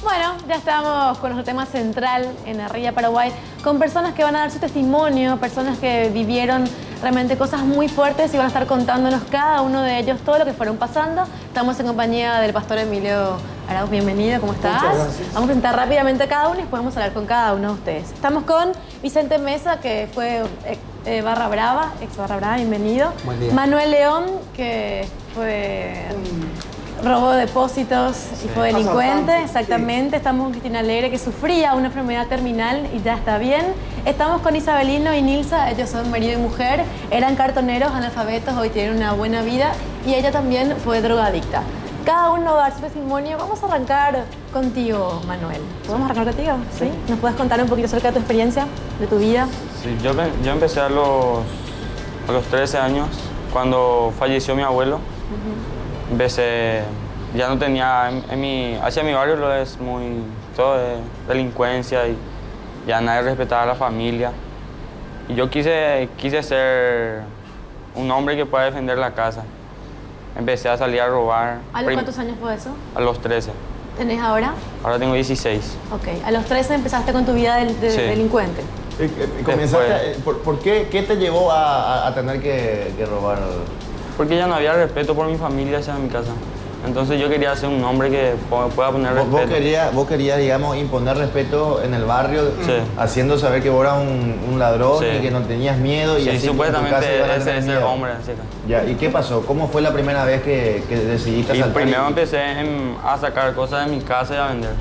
Bueno, ya estamos con nuestro tema central en Arriba Paraguay, con personas que van a dar su testimonio, personas que vivieron realmente cosas muy fuertes y van a estar contándonos cada uno de ellos todo lo que fueron pasando. Estamos en compañía del pastor Emilio Arauz. Bienvenido, ¿cómo estás? Muchas gracias. Vamos a presentar rápidamente a cada uno y podemos hablar con cada uno de ustedes. Estamos con Vicente Mesa, que fue Barra Brava, ex Barra Brava, bienvenido. Buen día. Manuel León, que fue... robó depósitos y fue delincuente, Asaltante, exactamente. sí. Estamos con Cristina Alegre, que sufría una enfermedad terminal y ya está bien. Estamos con Isabelino y Nilsa, ellos son marido y mujer, eran cartoneros, analfabetos, hoy tienen una buena vida y ella también fue drogadicta. Cada uno va a dar su testimonio. Vamos a arrancar contigo, Manuel. ¿Podemos arrancar contigo? ¿Sí? ¿Nos puedes contar un poquito acerca de tu experiencia, de tu vida? Sí, yo empecé a los 13 años, cuando falleció mi abuelo. Empecé, ya no tenía, hacia mi barrio lo es muy, todo de delincuencia y ya nadie respetaba a la familia. Y yo quise ser un hombre que pueda defender la casa. Empecé a salir a robar. ¿A los cuántos años fue eso? A los 13. ¿Tenés ahora? Ahora tengo 16. Ok. A los 13 empezaste con tu vida de Sí. delincuente. Comenzaste, ¿por qué te llevó a tener que robar? Porque ya no había respeto por mi familia hacia mi casa. Entonces yo quería ser un hombre que pueda poner respeto. Vos querías, digamos, imponer respeto en el barrio, Sí. haciendo saber que vos eras un ladrón Sí. y que no tenías miedo. Y Sí, así en tu casa supuestamente iban a ese tener es el miedo. hombre. Así que. Ya, ¿y qué pasó? ¿Cómo fue la primera vez que decidiste Y asaltar? primero empecé a sacar cosas de mi casa y a vender.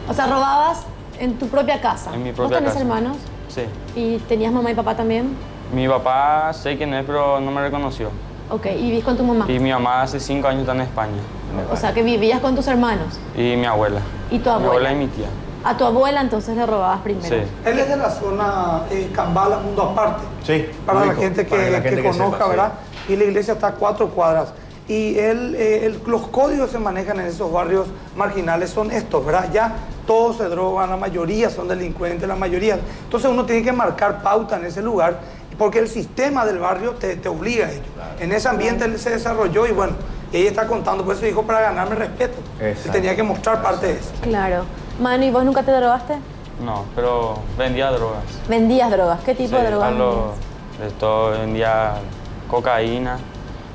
O sea, robabas en tu propia casa. En mi propia ¿Vos tenés casa. hermanos? Sí. ¿Y tenías mamá y papá también? Mi papá sé quién es, pero no me reconoció. Ok, ¿y vivís con tu mamá? Y mi mamá hace 5 años está en España. O sea, que vivías con tus hermanos. Y mi abuela. ¿Y tu Mi abuela? abuela y mi tía. A tu abuela entonces le robabas primero. Sí. Él es de la zona Cambala, Mundo Aparte. Sí, Para la ubico, gente que, para la gente que conozca, sepa, ¿verdad? Y la iglesia está a 4 cuadras. Y los códigos que se manejan en esos barrios marginales son estos, ¿verdad? Ya todos se drogan, la mayoría son delincuentes, la mayoría. Entonces uno tiene que marcar pauta en ese lugar porque el sistema del barrio te obliga a ello. Claro. En ese ambiente él se desarrolló y bueno, ella está contando, por eso dijo, para ganarme respeto. Exacto. Y tenía que mostrar parte de eso. Claro. Manu, ¿y vos nunca te drogaste? No, pero vendía drogas. ¿Vendías drogas? ¿Qué tipo Sí, de drogas vendías? de todo, vendía cocaína.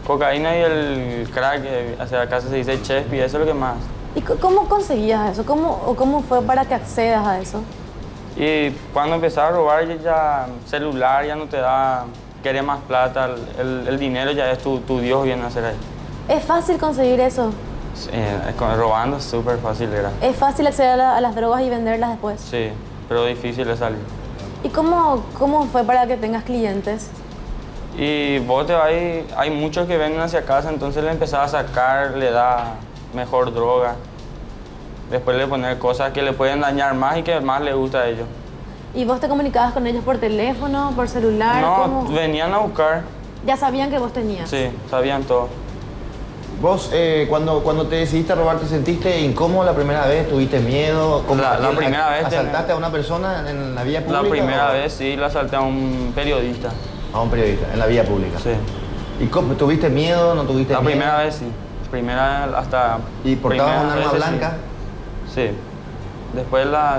Cocaína y el crack, hacia acá se dice chespi, eso es lo que más. ¿Y cómo conseguías eso? ¿Cómo fue para que accedas a eso? Y cuando empezaba a robar ya celular ya no te da, quería más plata, el dinero ya es tu Dios viene a hacer ahí. ¿Es fácil conseguir eso? Robando es súper fácil era. ¿Es fácil acceder a las drogas y venderlas después? Sí, pero difícil de salir. ¿Y cómo fue para que tengas clientes? Y vos te vas hay muchos que venden hacia casa, entonces le empezás a sacar, le da mejor droga. Después le poner cosas que le pueden dañar más y que más le gusta a ellos. ¿Y vos te comunicabas con ellos por teléfono, por celular? No, ¿Cómo? venían a buscar, Ya sabían que vos tenías. sí, sabían todo. Vos, cuando te decidiste a robar, ¿te sentiste incómodo la primera vez? ¿Tuviste miedo? La primera vez ¿Asaltaste a una persona en la vía pública? La primera o vez sí, la asalté a un periodista. A un periodista, en la vía pública. Sí. ¿Y tuviste miedo? ¿No tuviste La miedo? primera vez sí. Primera hasta... ¿Y portabas un primeras arma veces, blanca? Sí.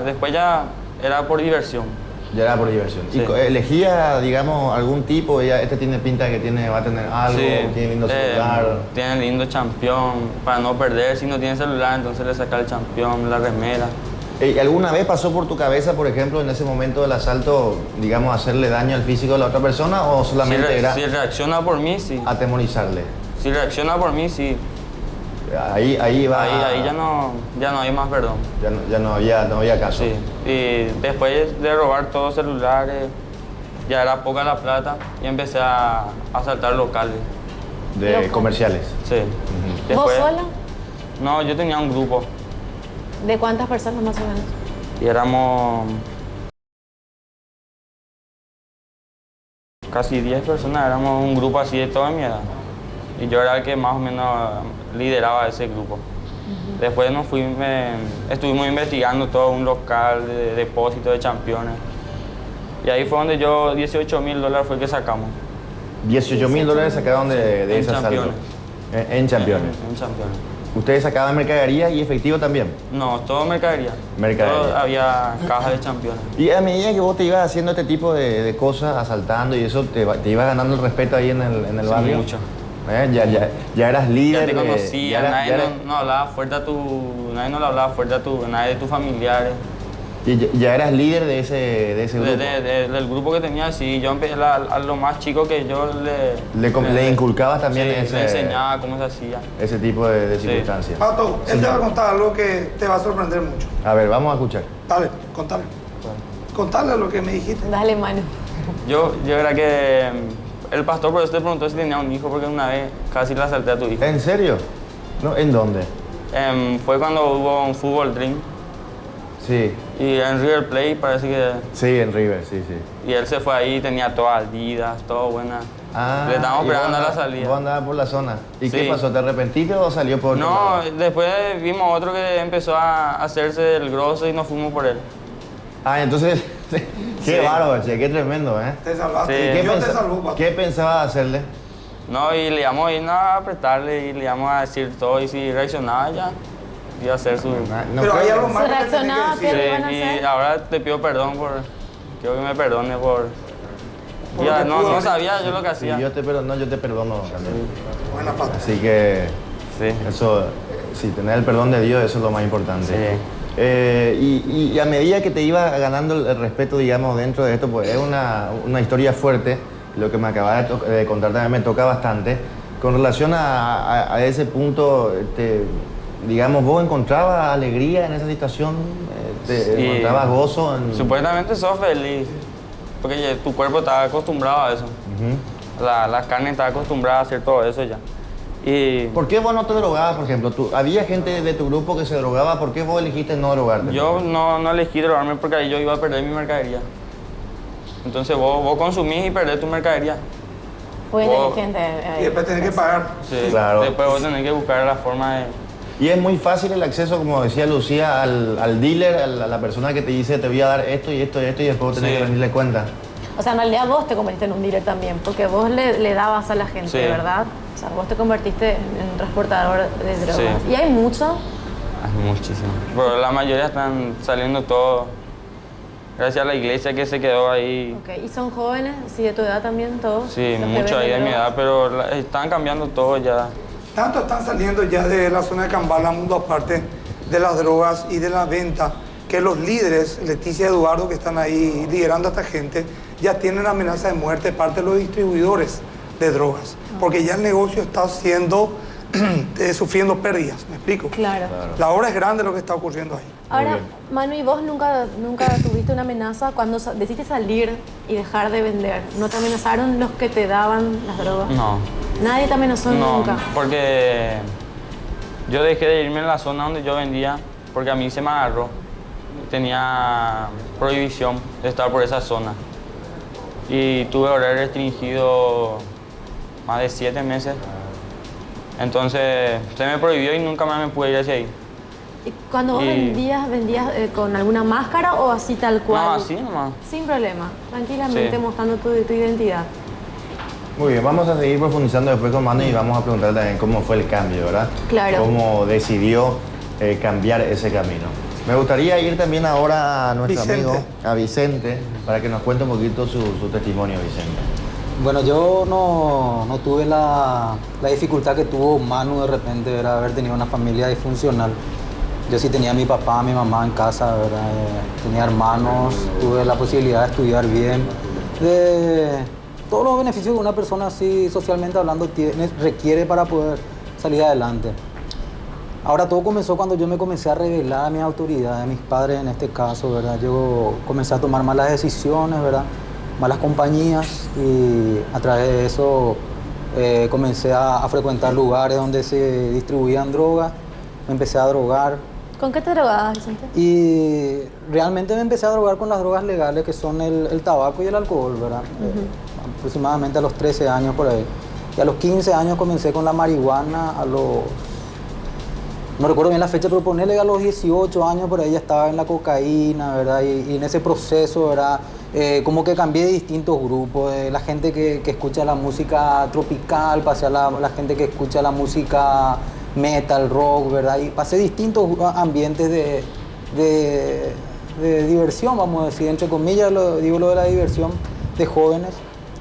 Después ya era por diversión. Ya era por diversión. Sí. ¿Y elegía, digamos, algún tipo? Ya, este tiene pinta de que va a tener algo, tiene lindo celular. Tiene lindo champión, para no perder. Si no tiene celular, entonces le saca el champión, la remera. ¿Alguna vez pasó por tu cabeza, por ejemplo, en ese momento del asalto, digamos, hacerle daño al físico de la otra persona o solamente era Si reacciona por mí, sí. atemorizarle? Si reacciona por mí, sí. Ahí va. Ahí ya no hay más perdón. Ya no había caso. Sí. Y después de robar todos los celulares, ya era poca la plata y empecé a asaltar locales. De Local. comerciales. Sí. ¿Vos Después- sola? No, yo tenía un grupo ¿De cuántas personas más o menos? y éramos casi 10 personas, éramos un grupo así de toda mi edad. Y yo era el que más o menos lideraba ese grupo. Después estuvimos investigando todo un local de depósito de championes. Y ahí fue donde yo, $18,000 fue que sacamos. $18,000 sacaron de en ese asalto. Championes. En Championes. En championes. Ustedes sacaban mercadería y efectivo también. No, todo mercadería. Mercadería. Todo había cajas de Campeones. Y a medida que vos te ibas haciendo este tipo de cosas, asaltando y eso, te ibas ganando el respeto ahí en el Sí, barrio. mucho. Ya eras líder. Ya te de- conocía, ya era- nadie ya era- no hablaba fuerte a nadie no le hablaba fuerte a nadie de tus familiares. y ya eras líder de ese grupo. Del grupo que tenía, sí, yo empecé a lo más chico que yo Le inculcabas también sí, le enseñaba cómo se hacía. ese tipo de Sí. circunstancias. Pato, él te va a contar algo que te va a sorprender mucho. A ver, vamos a escuchar. Dale, contale. Contale lo que me dijiste. Dale, Manu. Yo era que el pastor por eso te preguntó si tenía un hijo, porque una vez casi le asalté a tu hijo. ¿En serio? ¿No? ¿En dónde? Fue cuando hubo un fútbol dream Sí, y en River Plate parece que... sí, en River, sí, sí. Y él se fue ahí, tenía todas Adidas, todo buena. Ah, Le estábamos y vos esperando a la andabas- salida. Vos andabas por la zona. ¿Y qué Sí. pasó? ¿Te arrepentiste o salió por otro No, lado? después vimos otro que empezó a hacerse el grosso y nos fuimos por él. Ah, entonces, qué Sí. bárbaro, che, qué tremendo, ¿eh? Te salvaste. Sí. ¿Qué, Dios te pensa- salvó, Pato. ¿Qué pensaba hacerle? No, y le íbamos a ir a apretarle y le íbamos a decir todo y si reaccionaba ya iba a hacer su... Ah, Pero creo hay que- algo más Se que te tenés reaccionaba, que decir. ¿qué le iban a Sí, y hacer? ahora te pido perdón quiero que me perdone por... Por Ya, lo que pudo no haber sabía hecho. yo lo que Sí, hacía. yo te perdono también. Buena, Pato. Así que Sí. eso, si tener el perdón de Dios, eso es lo más importante. Sí. Y a medida que te ibas ganando el respeto, digamos, dentro de esto, pues es una historia fuerte. Lo que me acabas de contar también me toca bastante. Con relación a ese punto, digamos, ¿vos encontrabas alegría en esa situación? ¿Te Sí. encontrabas gozo? Supuestamente sos feliz, porque ya tu cuerpo estaba acostumbrado a eso. Ujú. La carne estaba acostumbrada a hacer todo eso ya. Y ¿Por qué vos no te drogabas, por ejemplo? ¿Había gente de tu grupo que se drogaba? ¿Por qué vos elegiste no drogarte? yo no elegí drogarme porque ahí yo iba a perder mi mercadería. Entonces vos consumís y perdés tu mercadería. Fue Vos- inteligente. Y después tenés que pagar. Sí. Claro. Después vos tenés que buscar la forma de... Y es muy fácil el acceso, como decía Lucía, al dealer, a la persona que te dice te voy a dar esto y esto y esto y después vos tenés Sí. que rendirle cuenta. O sea, en realidad vos te convertiste en un dealer también, porque vos le dabas a la gente, Sí. ¿verdad? O sea, vos te convertiste en un transportador de drogas. Sí. Y hay mucho. Hay muchísimo. Pero la mayoría están saliendo todos. Gracias a la iglesia que se quedó ahí. Ok, ¿y son jóvenes? ¿Sí, de tu edad también todos? Sí, los que mucho ahí de venden mi drogas? edad, pero están cambiando todo ya. Tanto están saliendo ya de la zona de Cambala, mundo aparte de las drogas y de la venta, que los líderes, Leticia y Eduardo, que están ahí liderando a esta gente, ya tienen amenaza de muerte de parte de los distribuidores de drogas, porque ya el negocio está sufriendo pérdidas, ¿me explico? Claro. La obra es grande lo que está ocurriendo ahí. Ahora, bien. Manu, ¿y vos nunca tuviste una amenaza cuando decidiste salir y dejar de vender? ¿No te amenazaron los que te daban las drogas? No. Nadie te amenazó No, nunca. porque yo dejé de irme en la zona donde yo vendía porque a mí se me agarró. Tenía prohibición de estar por esa zona. Y tuve horario restringido más de 7 meses. Entonces se me prohibió y nunca más me pude ir hacia ahí. ¿Y cuando vos Y- vendías con alguna máscara o así tal cual? No, así nomás. Sin problema, tranquilamente Sí. mostrando tu identidad. Muy bien, vamos a seguir profundizando después con Manu y vamos a preguntar también cómo fue el cambio, ¿verdad? Claro. Cómo decidió cambiar ese camino. Me gustaría ir también ahora a nuestro Vicente. amigo, a Vicente, para que nos cuente un poquito su testimonio, Vicente. Bueno, yo no tuve la dificultad que tuvo Manu de repente, ¿verdad? Haber tenido una familia disfuncional. Yo sí tenía a mi papá, a mi mamá en casa, ¿verdad? Tenía hermanos, tuve la posibilidad de estudiar bien. De todos los beneficios que una persona así socialmente hablando requiere para poder salir adelante. Ahora todo comenzó cuando yo me comencé a revelar a mi autoridad, a mis padres en este caso, ¿verdad? Yo comencé a tomar malas decisiones, ¿verdad? Malas compañías y a través de eso comencé a frecuentar lugares donde se distribuían drogas, me empecé a drogar ¿Con qué te drogabas, Vicente? y realmente me empecé a drogar con las drogas legales que son el tabaco y el alcohol, ¿verdad? Aproximadamente a los 13 años por ahí. Y a los 15 años comencé con la marihuana, no recuerdo bien la fecha, pero ponerle a los 18 años por ahí ya estaba en la cocaína, ¿verdad? Y en ese proceso, ¿verdad? Como que cambié de distintos grupos, de la gente que escucha la música tropical, pasé a la gente que escucha la música metal, rock, ¿verdad? Y pasé distintos ambientes de diversión, vamos a decir, entre comillas, digo lo de la diversión de jóvenes.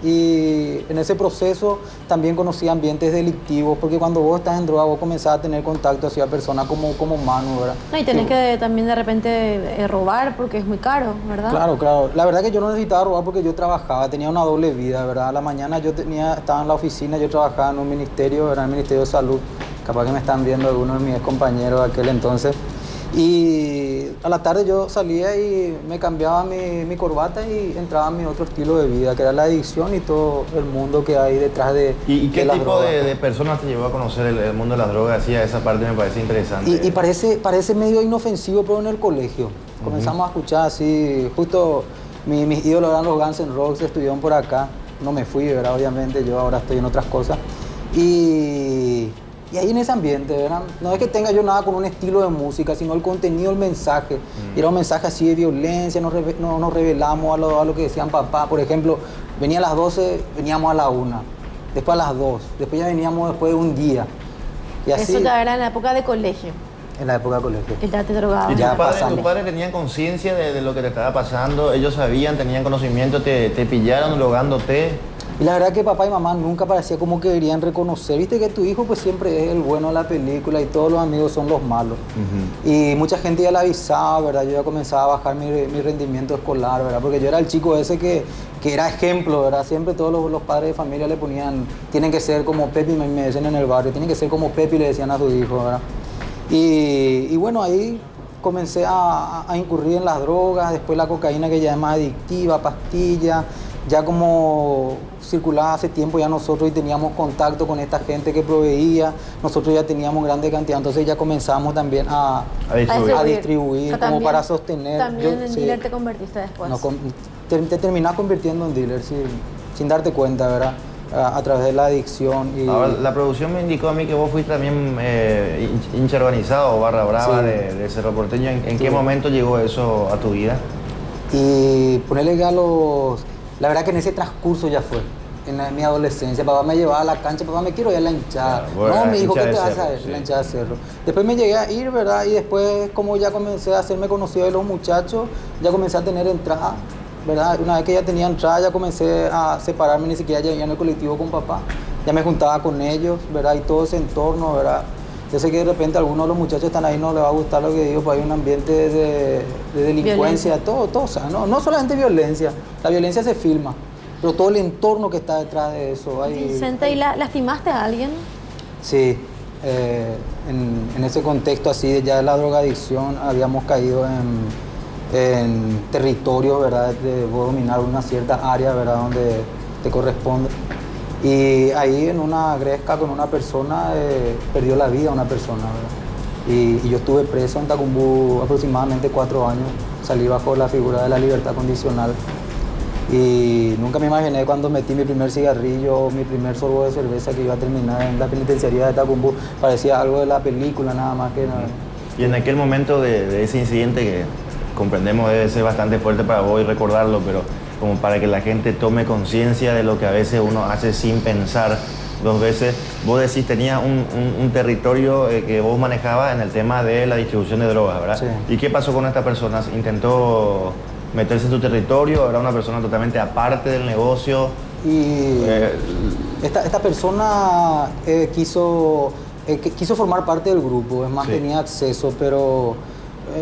Y en ese proceso también conocí ambientes delictivos, porque cuando vos estás en droga, vos comenzás a tener contacto hacia personas como Manu, ¿verdad? No, y tenés que también de repente robar porque es muy caro, ¿verdad? Claro, claro. La verdad que yo no necesitaba robar porque yo trabajaba, tenía una doble vida, ¿verdad? A la mañana estaba en la oficina, yo trabajaba en un ministerio, ¿verdad? En el Ministerio de Salud. Capaz que me están viendo algunos de mis compañeros de aquel entonces. Y a la tarde yo salía y me cambiaba mi corbata y entraba en mi otro estilo de vida, que era la adicción y todo el mundo que hay detrás de ¿Y qué las tipo drogas. de personas te llevó a conocer el mundo de las drogas? Así, esa parte me parece interesante. Y parece medio inofensivo, pero en el colegio. Comenzamos a escuchar así, justo mis ídolos eran los Guns N' Roses, estuvieron por acá. No me fui, ¿verdad? Obviamente, yo ahora estoy en otras cosas. Y ahí en ese ambiente, ¿verdad? No es que tenga yo nada con un estilo de música, sino el contenido, el mensaje. Y era un mensaje así de violencia, nos rebelamos a lo que decían papá. Por ejemplo, venía a las 12, veníamos a la 1, después a las 2, después ya veníamos después de un día. Y así, Eso ya era en la época de colegio, en la época de colegio. que ya te drogabas. ¿Y Ya tus pasando. padres tenían conciencia de lo que te estaba pasando? ¿Ellos sabían, tenían conocimiento, te pillaron drogándote? Y la verdad que papá y mamá nunca parecía como que querían reconocer. Viste que tu hijo pues siempre es el bueno de la película y todos los amigos son los malos. Y mucha gente ya le avisaba, ¿verdad? Yo ya comenzaba a bajar mi rendimiento escolar, ¿verdad? Porque yo era el chico ese que era ejemplo, ¿verdad? Siempre todos los padres de familia le ponían, tienen que ser como Pepi, me decían en el barrio, tienen que ser como Pepi, le decían a su hijo, ¿verdad? Y bueno, ahí comencé a incurrir en las drogas, después la cocaína que ya es más adictiva, pastillas. Ya como circulaba hace tiempo ya nosotros y teníamos contacto con esta gente que proveía, nosotros ya teníamos grande cantidad, entonces ya comenzamos también a distribuir O sea, como también- para sostener. También en sí, dealer te convertiste después. te terminás convirtiendo en dealer sin darte cuenta, ¿verdad? A través de la adicción. Y, Ahora, la producción me indicó a mí que vos fuiste también hincha organizado o barra brava Sí. de Cerro Porteño. ¿En Sí. qué momento llegó eso a tu vida? Y ponerle que la verdad que en ese transcurso ya fue, mi adolescencia, papá me llevaba a la cancha, papá me quiero ir a la hinchada. Claro, bueno, No, la me dijo, hinchada ¿qué te de vas a Cerro, hacer? sí. La hinchada de Cerro. Después me llegué a ir, ¿verdad? Y después, como ya comencé a hacerme conocido de los muchachos, ya comencé a tener entrada, ¿verdad? Una vez que ya tenía entrada, ya comencé a separarme, ni siquiera ya en el colectivo con papá. Ya me juntaba con ellos, ¿verdad? Y todo ese entorno, ¿verdad? Yo sé que de repente a algunos de los muchachos están ahí, no les va a gustar lo que digo, pues hay un ambiente de delincuencia, todo, o sea, no solamente violencia, la violencia se filma, pero todo el entorno que está detrás de eso. Vicente, ¿y lastimaste a alguien? Sí, en ese contexto así de ya de la drogadicción habíamos caído en territorios, ¿verdad? De dominar una cierta área, ¿verdad? Donde te corresponde. Y ahí en una gresca con una persona, perdió la vida una persona, ¿verdad? Y yo estuve preso en Tacumbú aproximadamente 4 años, salí bajo la figura de la libertad condicional. Y nunca me imaginé cuando metí mi primer cigarrillo, mi primer sorbo de cerveza que iba a terminar en la penitenciaría de Tacumbú. Parecía algo de la película nada más que nada. Y en aquel momento de ese incidente, que comprendemos debe ser bastante fuerte para vos y recordarlo, pero como para que la gente tome conciencia de lo que a veces uno hace sin pensar 2 veces, vos decís tenías un territorio que vos manejabas en el tema de la distribución de drogas, ¿verdad? Sí. ¿Y qué pasó con esta persona? ¿Intentó meterse en tu territorio? ¿Era una persona totalmente aparte del negocio? Y esta persona quiso formar parte del grupo, es más, Sí. tenía acceso, pero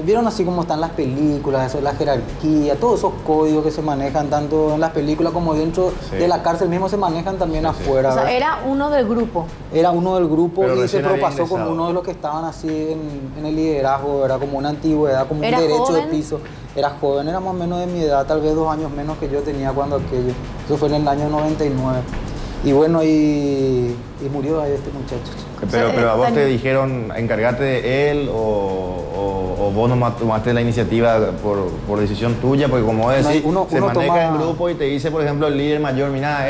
vieron así como están las películas, eso, la jerarquía, todos esos códigos que se manejan tanto en las películas como dentro Sí. de la cárcel mismo se manejan también Sí, afuera. O sea, ¿verdad? era uno del grupo. Era uno del grupo Pero y se recién había propasó con ingresado. uno de los que estaban así en el liderazgo, ¿verdad? Como una antigüedad, como un ¿Era derecho joven? de piso. Era joven, era más o menos de mi edad, tal vez 2 años menos que yo tenía cuando aquello. Eso fue en el año 99. Y bueno, y murió ahí este muchacho. Pero a vos te también- dijeron, encárgate de él o vos nomás tomaste la iniciativa por decisión tuya, porque como vos decís, Uno se maneja toma- en grupo y te dice, por ejemplo, el líder mayor, mira,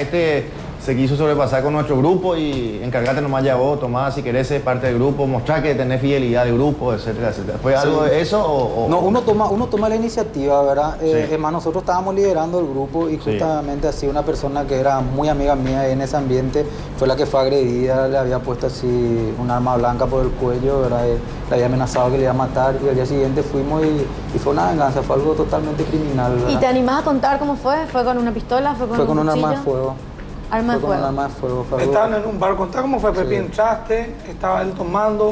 se quiso sobrepasar con nuestro grupo y encargate nomás ya vos, tomá si querés ser parte del grupo, mostrar que tenés fidelidad al grupo, etcétera, etcétera. ¿Fue algo de eso o...? No, uno toma la iniciativa, ¿verdad? Sí. Es más, nosotros estábamos liderando el grupo y justamente así una persona que era muy amiga mía en ese ambiente fue la que fue agredida, le había puesto así un arma blanca por el cuello, ¿verdad? Le había amenazado que le iba a matar y al día siguiente fuimos y fue una venganza, fue algo totalmente criminal, ¿verdad? ¿Y te animás a contar cómo fue? ¿Fue con una pistola? ¿Fue con un arma de cuchillo? fuego. Arma de Fue con un fuego. arma de fuego. Fue algo- Estaban en un bar, contá cómo fue, Pepe, entraste, estaba él tomando.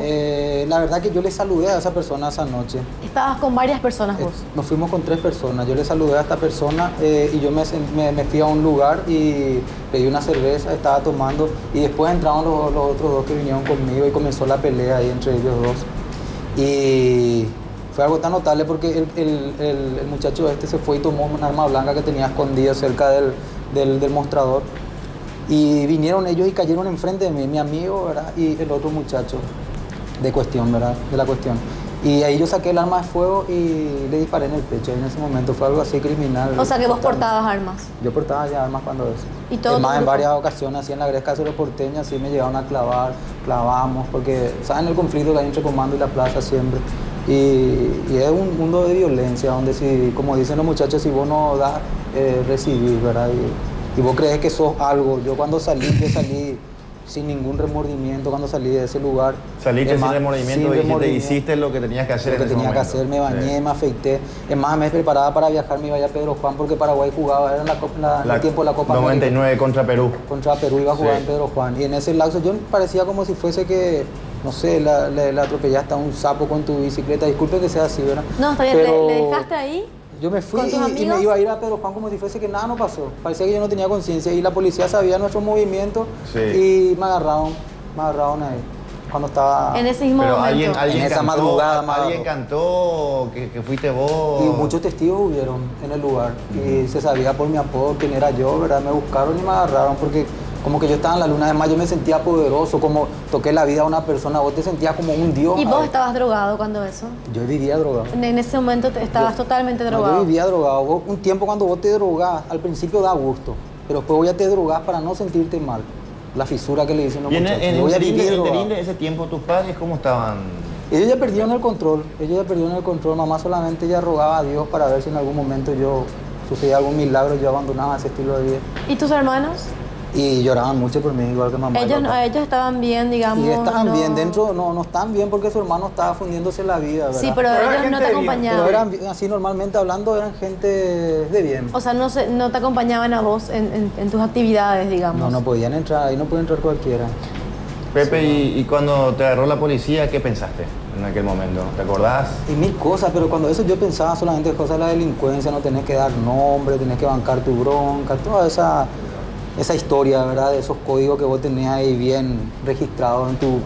La verdad que yo le saludé a esa persona esa noche. Estabas con varias personas vos. Nos fuimos con 3 personas. Yo le saludé a esta persona y yo me fui a un lugar y pedí una cerveza, estaba tomando y después entraron los otros 2 que vinieron conmigo y comenzó la pelea ahí entre ellos 2. Y fue algo tan notable porque el muchacho este se fue y tomó un arma blanca que tenía escondida cerca del mostrador. Y vinieron ellos y cayeron enfrente de mí, mi amigo, ¿verdad? Y el otro muchacho de cuestión, ¿verdad? De la cuestión. Y ahí yo saqué el arma de fuego y le disparé en el pecho. Y en ese momento fue algo así criminal. O sea que vos totalmente. portabas armas. Yo portaba ya armas cuando eso. ¿Y todo tu Además, en grupo? varias ocasiones, así en la Gresca Cero Porteña, así me llegaron a clavar, clavamos, porque saben el conflicto que hay entre Comando y la plaza siempre. Y es un mundo de violencia, donde si, como dicen los muchachos, si vos no das, recibís, ¿verdad? Y vos crees que sos algo. Yo cuando salí, yo salí sin ningún remordimiento cuando salí de ese lugar. Saliste Es más, sin remordimiento, hiciste lo que tenías que hacer lo que en ese tenía que momento. hacer, me bañé, Sí. me afeité. Es más, me preparaba para viajar, me iba a Pedro Juan porque Paraguay jugaba, era el tiempo de la Copa 99 América. contra Perú. Contra Perú iba a jugar Sí. en Pedro Juan. Y en ese lapso yo parecía como si fuese que, no sé, le atropellaste a un sapo con tu bicicleta. Disculpe que sea así, ¿verdad? No, está bien. Pero ¿Le dejaste ahí? yo me fui con tus y amigos? me iba a ir a Pedro Juan como si fuese que nada no pasó. Parecía que yo no tenía conciencia y la policía sabía nuestro movimiento Sí. y me agarraron ahí. Cuando estaba... En ese mismo Pero momento. En esa madrugada, alguien cantó que fuiste vos. Y muchos testigos hubieron en el lugar y se sabía por mi apodo quién era yo, ¿verdad? Me buscaron y me agarraron porque como que yo estaba en la luna, además yo me sentía poderoso, como toqué la vida a una persona, vos te sentías como un dios. ¿Y vos ¿sabes? estabas drogado cuando eso? Yo vivía drogado. En ese momento estabas totalmente No, drogado. yo vivía drogado. Un tiempo cuando vos te drogás, al principio da gusto, pero después vos ya te drogás para no sentirte mal. La fisura que le dicen los Y en muchachos. el Yo ya interín viví drogado. de ese tiempo, ¿tus padres cómo estaban? Ellos ya perdieron el control, mamá solamente ya rogaba a Dios para ver si en algún momento yo sucedía algún milagro, yo abandonaba ese estilo de vida. ¿Y tus hermanos? Y lloraban mucho por mí, igual que mamá. y Ellos, papá. ellos estaban bien, digamos. Y estaban no- bien, dentro no están bien porque su hermano estaba fundiéndose la vida, ¿verdad? Sí, pero Pero era ellos no gente te de bien. Pero acompañaban. eran, así normalmente hablando, eran gente de bien. O sea, no te acompañaban a vos en tus actividades, digamos. No podían entrar, ahí no puede entrar cualquiera. Pepe, y cuando te agarró la policía, ¿qué pensaste en aquel momento? ¿Te acordás? Y mil cosas, pero cuando eso yo pensaba solamente cosas de la delincuencia, no tenés que dar nombre, tenés que bancar tu bronca, toda esa historia, ¿verdad? De esos códigos que vos tenías ahí bien registrados en tu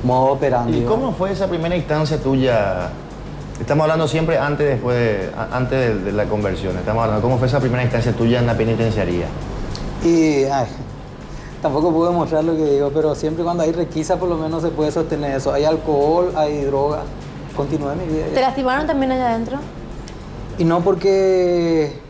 modo operandi. ¿Y ¿verdad? cómo fue esa primera instancia tuya? Estamos hablando siempre antes de la conversión. Estamos hablando, ¿cómo fue esa primera instancia tuya en la penitenciaría? Y tampoco puedo mostrar lo que digo, pero siempre cuando hay requisa por lo menos se puede sostener eso. Hay alcohol, hay droga. Continué mi vida. ¿Te lastimaron también allá adentro? Y no porque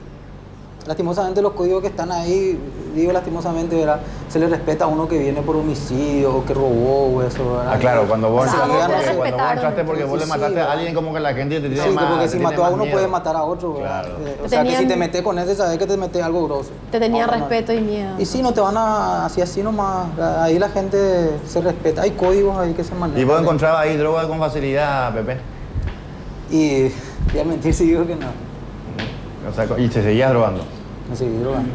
lastimosamente los códigos que están ahí, digo lastimosamente, ¿verdad? Se le respeta a uno que viene por homicidio o que robó o eso, ¿verdad? Ah, claro, cuando vos O sea, entraste, vos te cuando vos respetaron, entraste porque vos le sí, mataste a ¿verdad? alguien, como que la gente te tiene Sí, más. porque te si tiene mató a más uno miedo. puede matar a otro, ¿verdad? Claro. O sea, que si Tenían- te metes con ese, sabes que te metes algo grosso. Te tenían Ahora no. respeto y miedo. Y sí, no te van a así nomás. Ahí la gente se respeta. Hay códigos ahí que se manejan. ¿Y vos encontrabas ahí droga con facilidad, Pepe? Y voy a mentir si digo que no. O sea, y te seguías drogando. Me seguí drogando.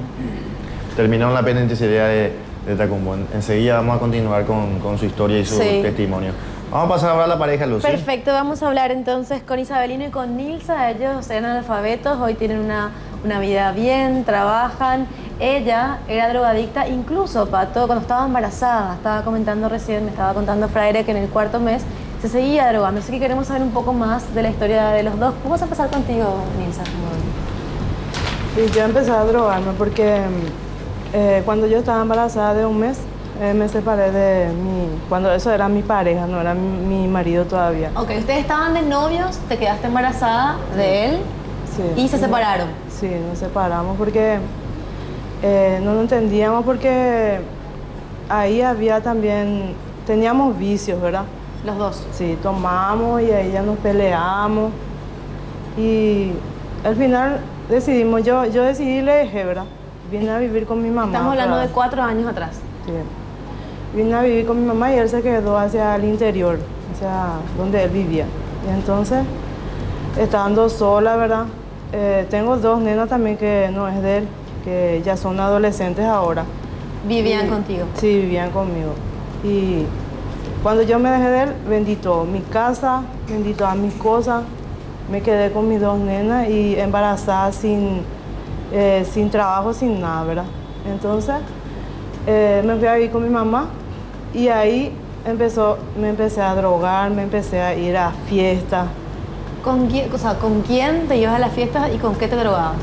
Terminó en la penitenciaría de Tacumbo. Enseguida vamos a continuar con su historia y su Sí. testimonio. Vamos a pasar ahora a la pareja, Lucy. Perfecto, vamos a hablar entonces con Isabelino y con Nilsa. Ellos eran analfabetos, hoy tienen una vida bien, trabajan. Ella era drogadicta, incluso, Pato, cuando estaba embarazada. Estaba comentando recién, me estaba contando Fraire que en el 4º mes se seguía drogando. Así que queremos saber un poco más de la historia de los dos. Vamos a empezar contigo, Nilsa. Y yo empecé a drogarme porque cuando yo estaba embarazada de un mes, me separé cuando eso era mi pareja, no era mi marido todavía. Ok, ustedes estaban de novios, te quedaste embarazada de él Sí. y se separaron. Sí, nos separamos porque No lo entendíamos porque ahí había también, teníamos vicios, ¿verdad? Los dos. Sí, tomamos y ahí ya nos peleamos. Y al final decidimos, yo decidí le dejé, ¿verdad? Vine a vivir con mi mamá. Estamos hablando otra de vez. 4 años atrás. Sí. Vine a vivir con mi mamá y él se quedó hacia el interior, hacia donde él vivía. Y entonces, estando sola, ¿verdad? Tengo 2 nenas también que no es de él, que ya son adolescentes ahora. Vivían contigo. Sí, vivían conmigo. Y cuando yo me dejé de él, vendí todo, mi casa, vendí todas mis cosas, me quedé con mis 2 nenas y embarazada sin trabajo, sin nada, ¿verdad? Entonces, me fui a vivir con mi mamá y ahí me empecé a drogar, me empecé a ir a fiestas. ¿Con quién te ibas a las fiestas y con qué te drogabas?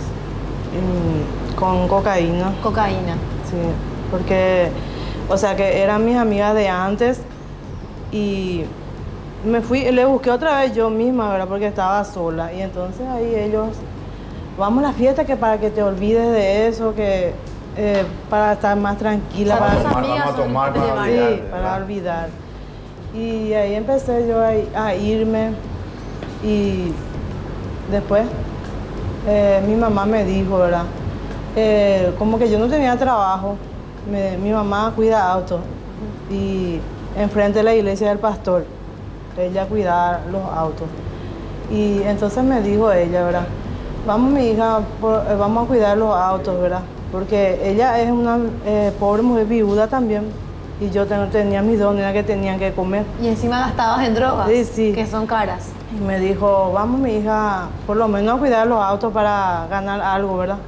Con cocaína. Cocaína. Sí, porque, o sea, que eran mis amigas de antes y me fui, le busqué otra vez yo misma, ¿verdad? Porque estaba sola y entonces ahí ellos, vamos a la fiesta que para que te olvides de eso, que para estar más tranquila, O sea, para tus amigas vamos a son tomar las que te para llevaban. sí, olvidarte, para ¿verdad? olvidar. Y ahí empecé yo a irme y después mi mamá me dijo, ¿verdad? Como que yo no tenía trabajo, mi mamá cuida autos y enfrente de la iglesia del pastor, ella cuidaba los autos. Y entonces me dijo ella, ¿verdad? Vamos mi hija, vamos a cuidar los autos, ¿verdad? Porque ella es una pobre mujer viuda también y yo tenía mis 2 nenas que tenían que comer. Y encima gastabas en drogas, Sí, sí. que son caras. Y me dijo, vamos mi hija, por lo menos a cuidar los autos para ganar algo, ¿verdad?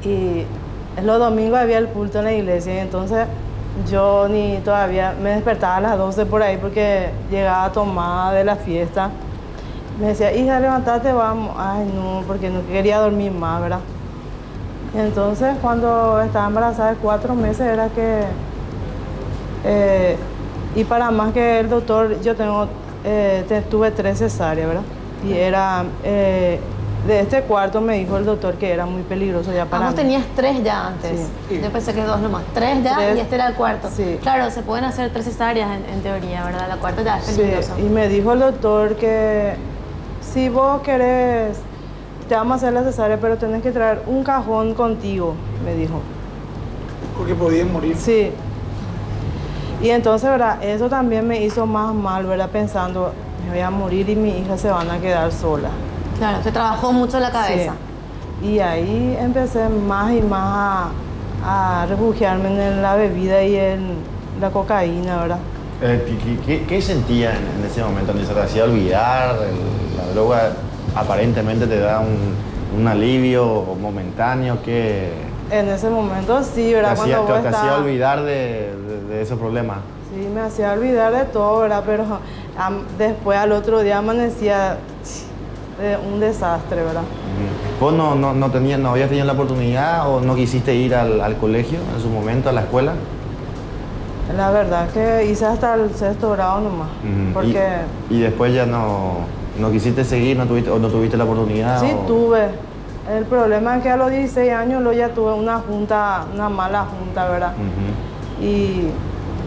Y los domingos había el culto en la iglesia y entonces yo ni todavía me despertaba a las 12 por ahí porque llegaba tomada de la fiesta. Me decía, hija, levántate, vamos. Ay, no, porque no quería dormir más, ¿verdad? Y entonces cuando estaba embarazada de 4 meses era que... y para más que el doctor, yo tuve 3 cesáreas, ¿verdad? Y era... de este cuarto me dijo el doctor que era muy peligroso ya para Vos mí. tenías 3 ya antes. Sí. Yo pensé que 2 nomás. 3 ya 3. y este era el cuarto. Sí. Claro, se pueden hacer 3 cesáreas en teoría, ¿verdad? La cuarta ya es Sí, peligrosa. y me dijo el doctor que si vos querés, te vamos a hacer la cesárea, pero tenés que traer un cajón contigo, me dijo. Porque podían morir. Sí. Y entonces, ¿verdad? Eso también me hizo más mal, ¿verdad? Pensando, me voy a morir y mi hija se van a quedar sola. Claro, te trabajó mucho la cabeza. Sí. Y ahí empecé más y más a refugiarme en la bebida y en la cocaína, ¿verdad? ¿Qué sentía en ese momento? ¿Se te hacía olvidar? La droga aparentemente te da un alivio momentáneo. ¿Qué En ese momento sí, ¿verdad? te hacía, Cuando vos te hacía estabas- olvidar de esos problemas? Sí, me hacía olvidar de todo, ¿verdad? Pero después al otro día amanecía un desastre, ¿verdad? ¿Vos no habías tenido la oportunidad o no quisiste ir al colegio en su momento, a la escuela? La verdad que hice hasta el 6º grado nomás, Ujú. porque Y después ya no quisiste seguir, no tuviste la oportunidad. sí o- tuve. El problema es que a los 16 años luego ya tuve una mala junta, ¿verdad? Ujú. Y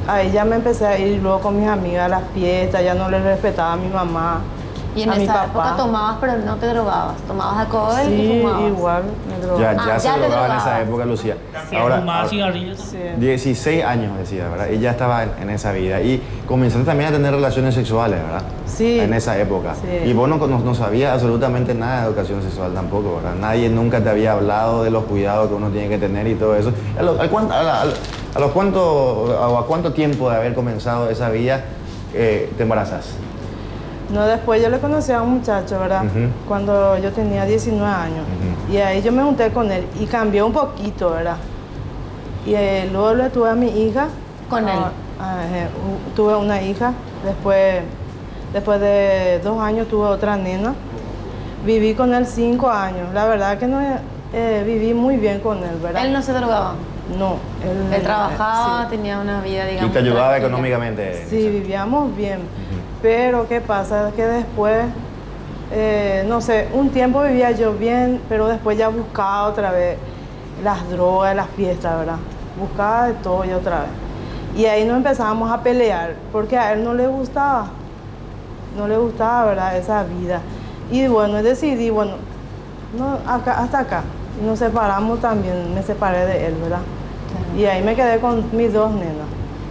ahí ya me empecé a ir luego con mis amigas a las fiestas, ya no le respetaba a mi mamá, Y en a mi esa papá. época tomabas, pero no te drogabas. Tomabas alcohol y Sí, fumabas. igual me drogaba. Ya se ya te drogaba en esa drogabas. época, Lucía. Fumaba cigarrillos. Sí. 16 años decía, ¿verdad? Y ya estaba en esa vida. Y comenzaste también a tener relaciones sexuales, ¿verdad? Sí. En esa época. Sí. Y vos no sabías absolutamente nada de educación sexual tampoco, ¿verdad? Nadie nunca te había hablado de los cuidados que uno tiene que tener y todo eso. ¿A cuánto tiempo de haber comenzado esa vida te embarazas? No, después yo le conocí a un muchacho, ¿verdad? Ujú. Cuando yo tenía 19 años. Ujú. Y ahí yo me junté con él y cambió un poquito, ¿verdad? Y luego le tuve a mi hija. ¿Con él? Tuve una hija. Después de 2 años tuve otra nena. Viví con él 5 años. La verdad que no viví muy bien con él, ¿verdad? Él no se drogaba. No. Él trabajaba, sí. tenía una vida, Y digamos. te ayudaba tranquila. económicamente. Sí, vivíamos bien. Pero ¿qué pasa? Que después, no sé, un tiempo vivía yo bien, pero después ya buscaba otra vez las drogas, las fiestas, ¿verdad? Buscaba de todo y otra vez. Y ahí nos empezábamos a pelear, porque a él no le gustaba, ¿verdad? Esa vida. Y bueno, decidí, bueno, no, hasta acá. Y nos separamos también, me separé de él, ¿verdad? Claro. Y ahí me quedé con mis dos nenas.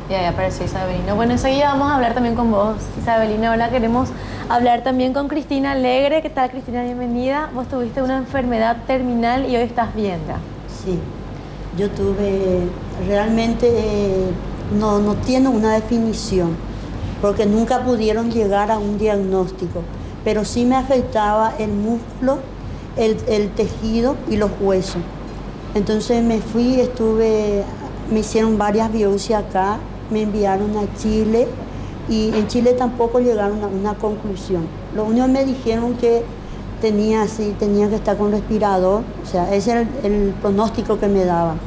Y ahí apareció Isabelino. Bueno, enseguida vamos a hablar también con vos, Isabelino. Ahora queremos hablar también con Cristina Alegre. ¿Qué tal, Cristina? Bienvenida. Vos tuviste una enfermedad terminal y hoy estás bien, ¿verdad? Sí, yo tuve, realmente no tiene una definición, porque nunca pudieron llegar a un diagnóstico, pero sí me afectaba el músculo, el tejido y los huesos. Entonces me fui, me hicieron varias biopsias acá, me enviaron a Chile y en Chile tampoco llegaron a una conclusión. Lo único que me dijeron que tenía que estar con respirador, o sea, ese era el pronóstico que me daban.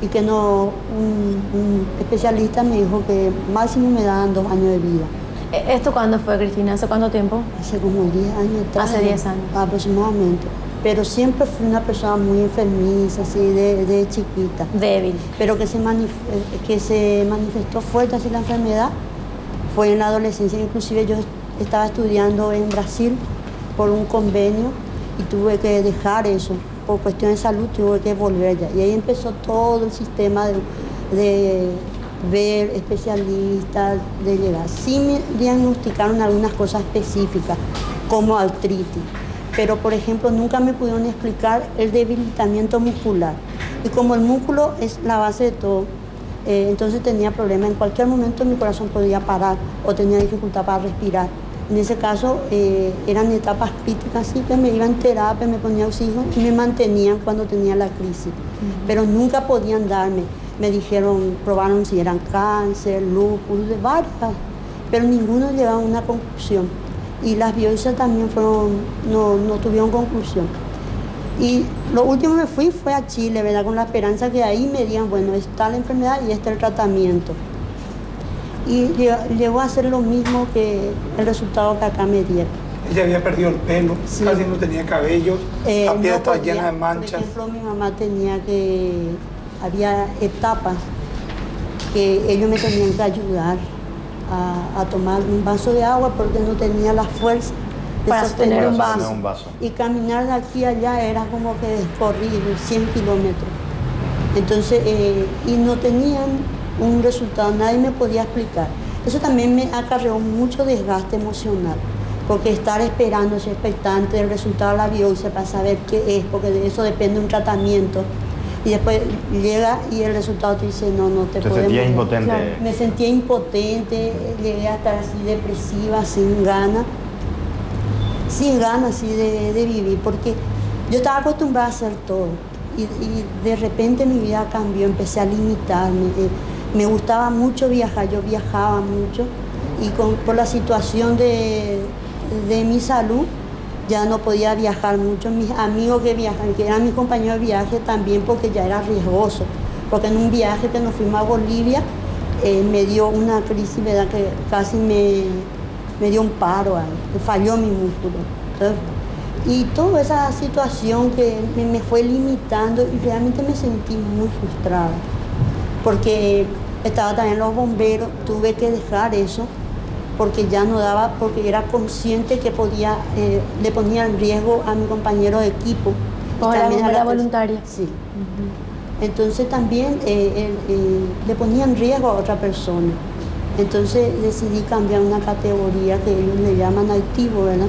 Y que no, un especialista me dijo que máximo me daban 2 años de vida. ¿Esto cuándo fue, Cristina? ¿Hace cuánto tiempo? Hace como 10 años atrás. Hace 10 años. Aproximadamente. Pero siempre fui una persona muy enfermiza, así, de chiquita. Débil. Pero que se manifestó fuerte así la enfermedad fue en la adolescencia. Inclusive yo estaba estudiando en Brasil por un convenio y tuve que dejar eso. Por cuestiones de salud tuve que volver allá. Y ahí empezó todo el sistema de ver especialistas, de llegar. Sí me diagnosticaron algunas cosas específicas, como artritis. Pero, por ejemplo, nunca me pudieron explicar el debilitamiento muscular. Y como el músculo es la base de todo, entonces tenía problemas. En cualquier momento mi corazón podía parar o tenía dificultad para respirar. En ese caso eran etapas críticas, así que me iba en terapia, me ponía oxígeno y me mantenían cuando tenía la crisis. Pero nunca podían darme. Me dijeron, probaron si eran cáncer, lupus, de varias, pero ninguno llegaba a una conclusión. Y las biopsias también no tuvieron conclusión. Y lo último que fue a Chile, ¿verdad? Con la esperanza que ahí me digan, bueno, está la enfermedad y está el tratamiento. Y llegó a ser lo mismo que el resultado que acá me dieron. Ella había perdido el pelo, sí. Casi no tenía cabellos, la piel estaba llena de manchas. Por ejemplo, mi mamá había etapas que ellos me tenían que ayudar a tomar un vaso de agua porque no tenía la fuerza de para sostener un vaso. Y caminar de aquí a allá era como que correr 100 kilómetros. Entonces, y no tenían un resultado, nadie me podía explicar. Eso también me acarreó mucho desgaste emocional, porque estar esperando, ser expectante del resultado de la biopsia para saber qué es, porque de eso depende un tratamiento. Y después llega y el resultado te dice, no te podemos. ¿Te sentías impotente? Claro, me sentía impotente, llegué a estar así depresiva, sin ganas así de vivir, porque yo estaba acostumbrada a hacer todo. Y de repente mi vida cambió, empecé a limitarme. Me gustaba mucho viajar, yo viajaba mucho y por la situación de mi salud ya no podía viajar mucho. Mis amigos que viajan, que eran mis compañeros de viaje también, porque ya era riesgoso. Porque en un viaje que nos fuimos a Bolivia me dio una crisis, ¿verdad? Que casi me dio un paro, me falló mi músculo. Entonces, y toda esa situación que me fue limitando y realmente me sentí muy frustrada. Porque estaba también los bomberos, tuve que dejar eso porque ya no daba, porque era consciente que le ponía en riesgo a mi compañero de equipo. ¿Como era voluntaria? Sí. Entonces también le ponía en riesgo a otra persona. Entonces decidí cambiar una categoría que ellos le llaman activo, ¿verdad?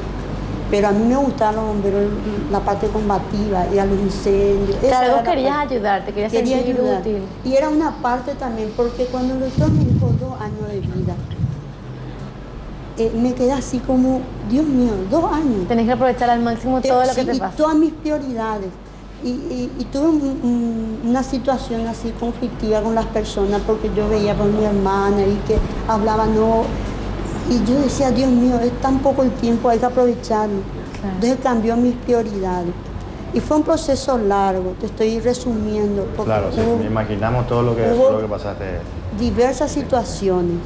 Pero a mí me gustaban los bomberos, la parte combativa, y a los incendios. Claro, vos querías ayudar, te querías sentir útil. Y era una parte también, porque cuando el doctor me dijo 2 años de vida, me quedé así como, Dios mío, 2 años. Tenés que aprovechar al máximo todo lo que te pasa. Y todas mis prioridades. Y tuve una situación así conflictiva con las personas, porque yo veía por mi hermana y que hablaba no. Y yo decía, Dios mío, es tan poco el tiempo, hay que aprovecharlo. Claro. Entonces cambió mis prioridades. Y fue un proceso largo, te estoy resumiendo. Claro, sí, imaginamos todo lo que pasaste. Diversas situaciones.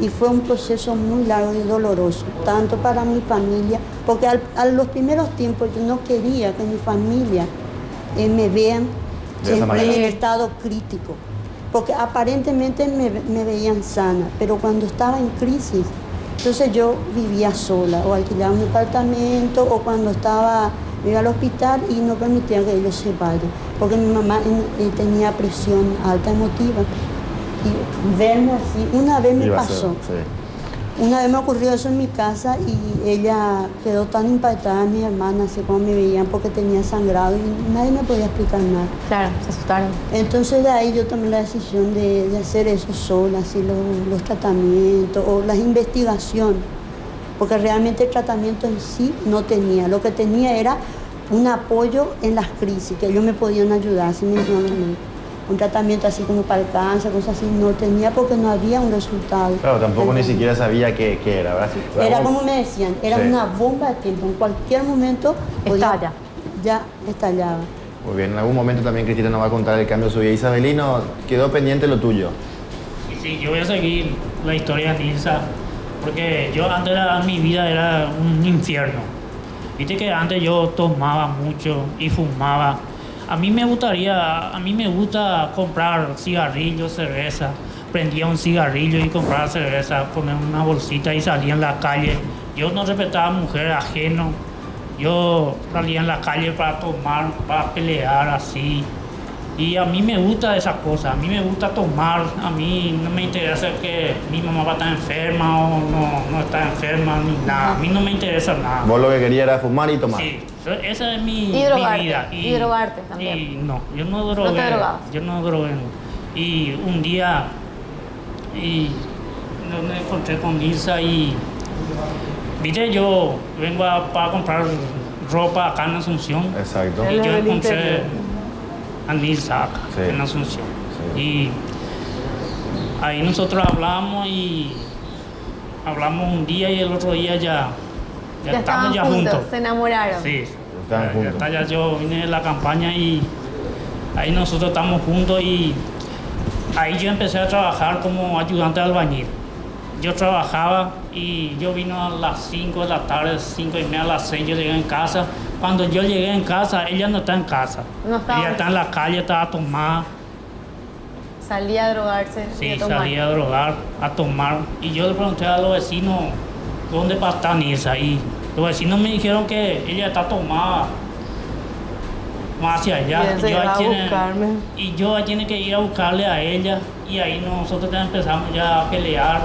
Y fue un proceso muy largo y doloroso, tanto para mi familia, porque a los primeros tiempos yo no quería que mi familia me vean De esa siempre manera. en estado crítico, porque aparentemente me veían sana, pero cuando estaba en crisis, entonces yo vivía sola o alquilaba un departamento o cuando me iba al hospital y no permitía que ellos se vayan, porque mi mamá tenía presión alta emotiva y verme así, una vez me Iba a ser, pasó. sí. Una vez me ocurrió eso en mi casa y ella quedó tan impactada, mis hermanas, así como me veían porque tenía sangrado y nadie me podía explicar nada. Claro, se asustaron. Entonces de ahí yo tomé la decisión de hacer eso sola, así los tratamientos o las investigaciones, porque realmente el tratamiento en sí no tenía. Lo que tenía era un apoyo en las crisis, que ellos me podían ayudar, así me dijeron los médicos. Un tratamiento así como para el cáncer, cosas así, no tenía porque no había un resultado. Claro, tampoco ni siquiera sabía qué era, ¿verdad? Era como me decían, era Sí. una bomba de tiempo. En cualquier momento Estalla. ya estallaba. Muy bien, en algún momento también Cristina nos va a contar el cambio de su vida. Isabelino, quedó pendiente lo tuyo. Y sí, yo voy a seguir la historia de Nilsa, porque yo antes mi vida era un infierno. Viste que antes yo tomaba mucho y fumaba. A mí me gusta comprar cigarrillos, cerveza. Prendía un cigarrillo y compraba cerveza, poner una bolsita y salía en la calle. Yo no respetaba a mujeres ajenas. Yo salía en la calle para tomar, para pelear así. Y a mí me gusta esa cosa, a mí me gusta tomar, a mí no me interesa que mi mamá va a estar enferma o no está enferma ni nada, a mí no me interesa nada. Vos lo que querías era fumar y tomar. Sí, esa es mi, Y drogarte, mi vida. y drogarte también. Y no, yo no drogué. ¿No te drogabas? Yo no drogué. No. Y un día me encontré con Nilsa y viste, yo vengo para comprar ropa acá en Asunción. Exacto. Y yo del encontré interior. a Nilsa acá, Sí. en Asunción. Sí. Y ahí nosotros hablamos un día y el otro día ya Ya estamos estaban ya juntos, juntos. se enamoraron. Sí, Estaban juntos. ya yo vine de la campaña y ahí nosotros estamos juntos y ahí yo empecé a trabajar como ayudante de albañil. Yo trabajaba y yo vino a las 5 de la tarde, 5:30 a las 6 yo llegué en casa. Cuando yo llegué en casa, ella no está en casa. No estaba. Ella está en la calle, estaba tomada. Salía a drogarse. y Sí, a tomar. salía a drogar, a tomar. Y yo le pregunté a los vecinos dónde está Nilsa. Y los vecinos me dijeron que ella está tomada más hacia allá. Bien, se iba a ahí buscarme. y yo ahí tiene que ir a buscarle a ella. Y ahí nosotros ya empezamos ya a pelear.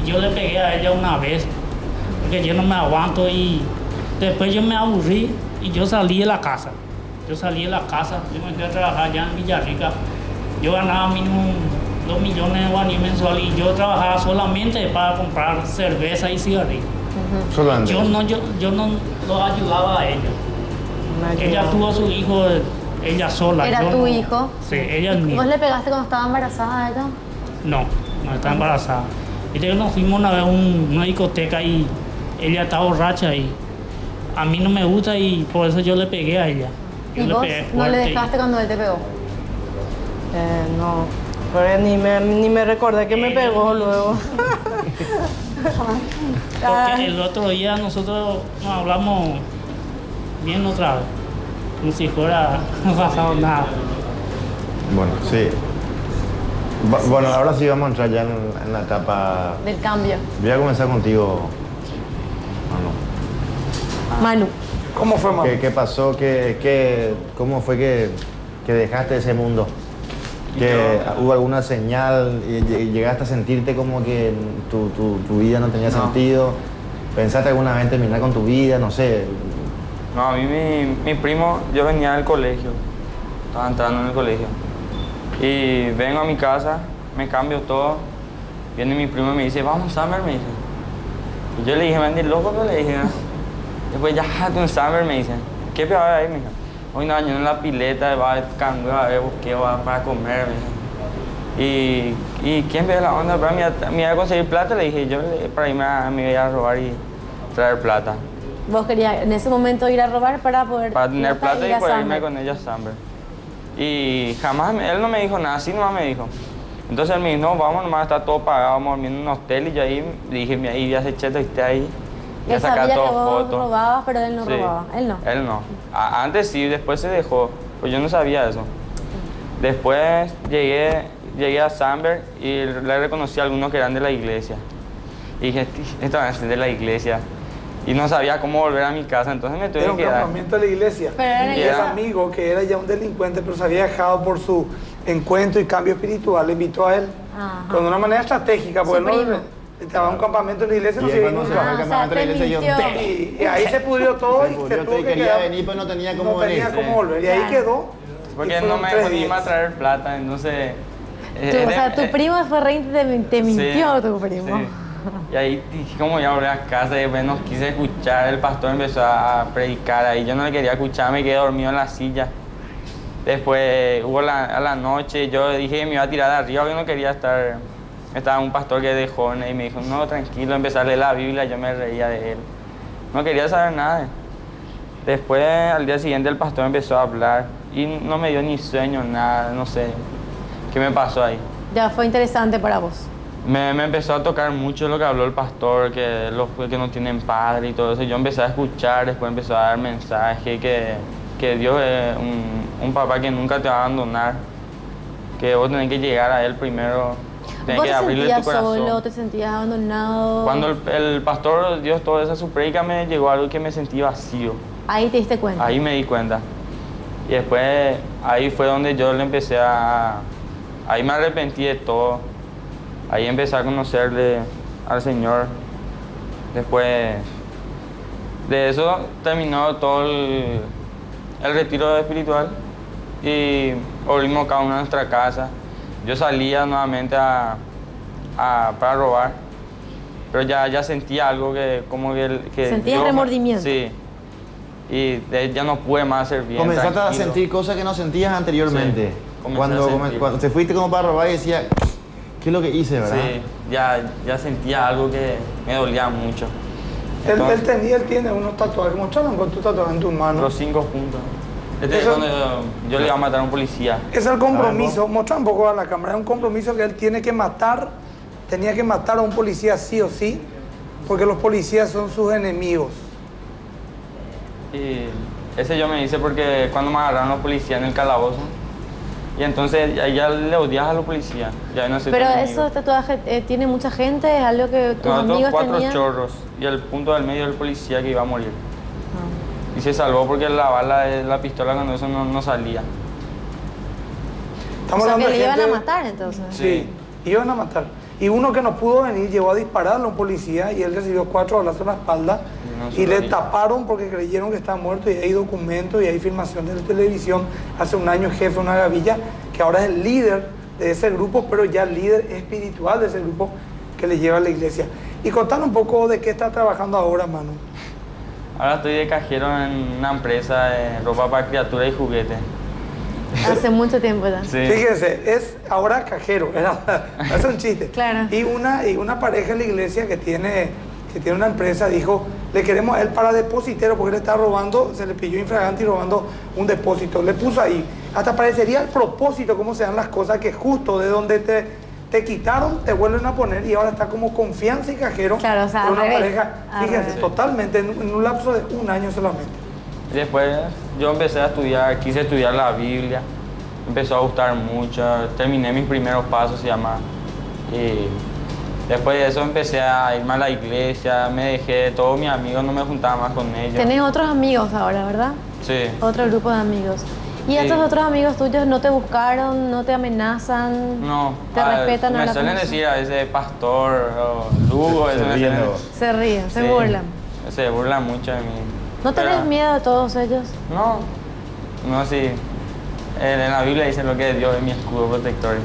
Y yo le pegué a ella una vez, porque yo no me aguanto. Y después yo me aburrí y yo salí de la casa. Yo me fui a trabajar allá en Villarrica. Yo ganaba mínimo 2 millones de guaraníes mensuales y yo trabajaba solamente para comprar cerveza y cigarrillos. Solamente. Yo no lo ayudaba a ella. Ella tuvo a su hijo, ella sola. ¿Era yo tu no. hijo? Sí, ella es ¿Vos mía. le pegaste cuando estaba embarazada de ella? No está embarazada. Viste que nos fuimos una vez a una discoteca y ella estaba borracha y a mí no me gusta y por eso yo le pegué a ella. Yo ¿Y le vos pegué no le fuerte y- dejaste cuando él te pegó? No, porque ni me recordé que me pegó luego. Porque el otro día nosotros nos hablamos bien otra vez, como si fuera no pasado nada. Bueno, sí. Bueno, ahora sí vamos a entrar ya en la etapa. Del cambio. Voy a comenzar contigo, Manu. Manu. ¿Cómo fue, mamá? ¿Qué pasó? ¿Cómo fue que dejaste ese mundo? ¿Que hubo alguna señal y llegaste a sentirte como que tu vida no tenía sentido? ¿Pensaste alguna vez en terminar con tu vida? No sé. No, a mí mi primo, yo venía del colegio, estaba entrando en el colegio. Y vengo a mi casa, me cambio todo. Viene mi primo y me dice, vamos a Summer, me dice. Y yo le dije, man, loco, pero le dije, ¿no? Después ya, tú en Summer, me dice. ¿Qué peor ahí, me dijo? Hoy no, yo en la pileta, va a cambio, a ver, busqué para comer, me dijo. ¿Y quién ve la onda? Me iba a conseguir plata, le dije, yo para irme me iba a robar y traer plata. Vos querías en ese momento ir a robar para poder... Para tener plata ir y a poder Summer. irme con ella a Summer. Y jamás, él no me dijo nada, así nomás me dijo. Entonces él me dijo, no, vamos nomás, está todo pagado, vamos a dormir en un hotel. Y yo ahí le dije, mira, ahí voy a hacer cheto y esté ahí. Voy a Él sacar sabía que todas vos fotos. robabas, pero él no Sí. robaba. Él no. Él no. Antes sí, después se dejó. Pues yo no sabía eso. Después llegué a Samberg y le reconocí a algunos que eran de la iglesia. Y dije, esto van a ser de la iglesia. Y no sabía cómo volver a mi casa, entonces me tuve Era un que quedar. campamento de la iglesia. Pero era en la Y iglesia. ese amigo, que era ya un delincuente, pero se había dejado por su encuentro y cambio espiritual, le invitó a él Ajá. con una manera estratégica, porque Su no primo. estaba en un campamento de la iglesia, Y no se él iba cuando se nunca. bajó al Ah, o campamento de la sea, iglesia, te yo... mintió. Y ahí se pudrió todo Se y pudrió se todo tuvo y que quería quedar. venir, pero no tenía cómo No tenía venir. cómo volver. Y ahí Claro. quedó. Porque y no fueron me 3 dejó ni iba a días. traer plata, entonces... O sea, tu primo fue re te mintió Sí, tu primo. sí. Y ahí dije, ¿cómo voy a volver a casa? Y bueno, quise escuchar, el pastor empezó a predicar ahí. Yo no le quería escuchar, me quedé dormido en la silla. Después hubo a la noche, yo dije que me iba a tirar de arriba, yo no quería estar. Estaba un pastor que es de jóvenes y me dijo, no, tranquilo, empecé a leer la Biblia, yo me reía de él. No quería saber nada. Después, al día siguiente, el pastor empezó a hablar y no me dio ni sueño, nada, no sé qué me pasó ahí. Ya fue interesante para vos. Me empezó a tocar mucho lo que habló el pastor, que los que no tienen padre y todo eso. Yo empecé a escuchar, después empezó a dar mensajes, que Dios es un papá que nunca te va a abandonar, que vos tenés que llegar a Él primero, tenés ¿Vos que te abrirle tu sentías corazón. solo, te sentías abandonado? Cuando el pastor dio toda esa su prédica, me llegó algo que me sentí vacío. Ahí te diste cuenta. Ahí me di cuenta. Y después, ahí fue donde yo le empecé ahí me arrepentí de todo. Ahí empecé a conocerle al Señor. Después de eso terminó todo el retiro espiritual y volvimos cada uno a nuestra casa. Yo salía nuevamente para robar, pero ya sentía algo que como que ¿Sentías Dios remordimiento? Sí. Y ya no pude más hacer bien. Comenzaste a tranquilo. sentir cosas que no sentías anteriormente. Sí, comencé a sentir. Cuando te fuiste como para robar y decías, ¿qué es lo que hice, verdad? Sí, ya sentía algo que me dolía mucho. Él tiene unos tatuajes. Mostraron con tu tatuaje en tu mano. Los 5 puntos. Este es Eso- cuando yo le iba a matar a un policía. Es el compromiso, mostrar un poco a la cámara, es un compromiso que él tenía que matar a un policía sí o sí, porque los policías son sus enemigos. Y ese yo me hice porque cuando me agarraron los policías en el calabozo, y entonces ya le odias a los policías. Ya no sé. Pero esos tatuajes tiene mucha gente, es algo que tus Nosotros amigos 4 tenían. chorros y el punto del medio del policía que iba a morir. Y se salvó porque la bala de la pistola cuando eso no salía. O Estamos sea, que hablando le de iban a gente- matar entonces. Sí, iban a matar. Y uno que no pudo venir llegó a dispararle a un policía y él recibió 4 balazos en la espalda No, y le sí. taparon porque creyeron que estaba muerto y hay documentos y hay filmación de la televisión. Hace un año jefe de una gavilla que ahora es el líder de ese grupo, pero ya el líder espiritual de ese grupo que le lleva a la iglesia. Y contanos un poco de qué está trabajando ahora, Manu. Ahora estoy de cajero en una empresa de ropa para criaturas y juguetes. Hace mucho tiempo ya. Sí. Fíjense, es ahora cajero, es un chiste. Claro. Y una pareja en la iglesia que tiene una empresa dijo, le queremos a él para depositero porque él está robando, se le pilló infragante y robando un depósito. Le puso ahí, hasta parecería el propósito, cómo se dan las cosas, que justo de donde te quitaron, te vuelven a poner y ahora está como confianza y cajero. Claro, o sea, de al una revés. pareja, Al fíjense, revés. totalmente, en un lapso de un año solamente. Y después yo empecé a estudiar, quise estudiar la Biblia, me empezó a gustar mucho, terminé mis primeros pasos, se llama. Y después de eso empecé a irme a la iglesia, me dejé, todos mis amigos no me juntaba más con ellos. Tenés otros amigos ahora, ¿verdad? Sí. Otro grupo de amigos. ¿Y Sí. estos otros amigos tuyos no te buscaron, no te amenazan? No, ¿Te respetan a me la suelen conversación? decir a veces pastor o Lugo, eso me ríen de suelen- vos. Se ríen, se Sí, burlan. Se burlan mucho de mí. ¿No tenés Pero- miedo de todos ellos? No, sí. En la Biblia dice lo que Dios es mi escudo protector.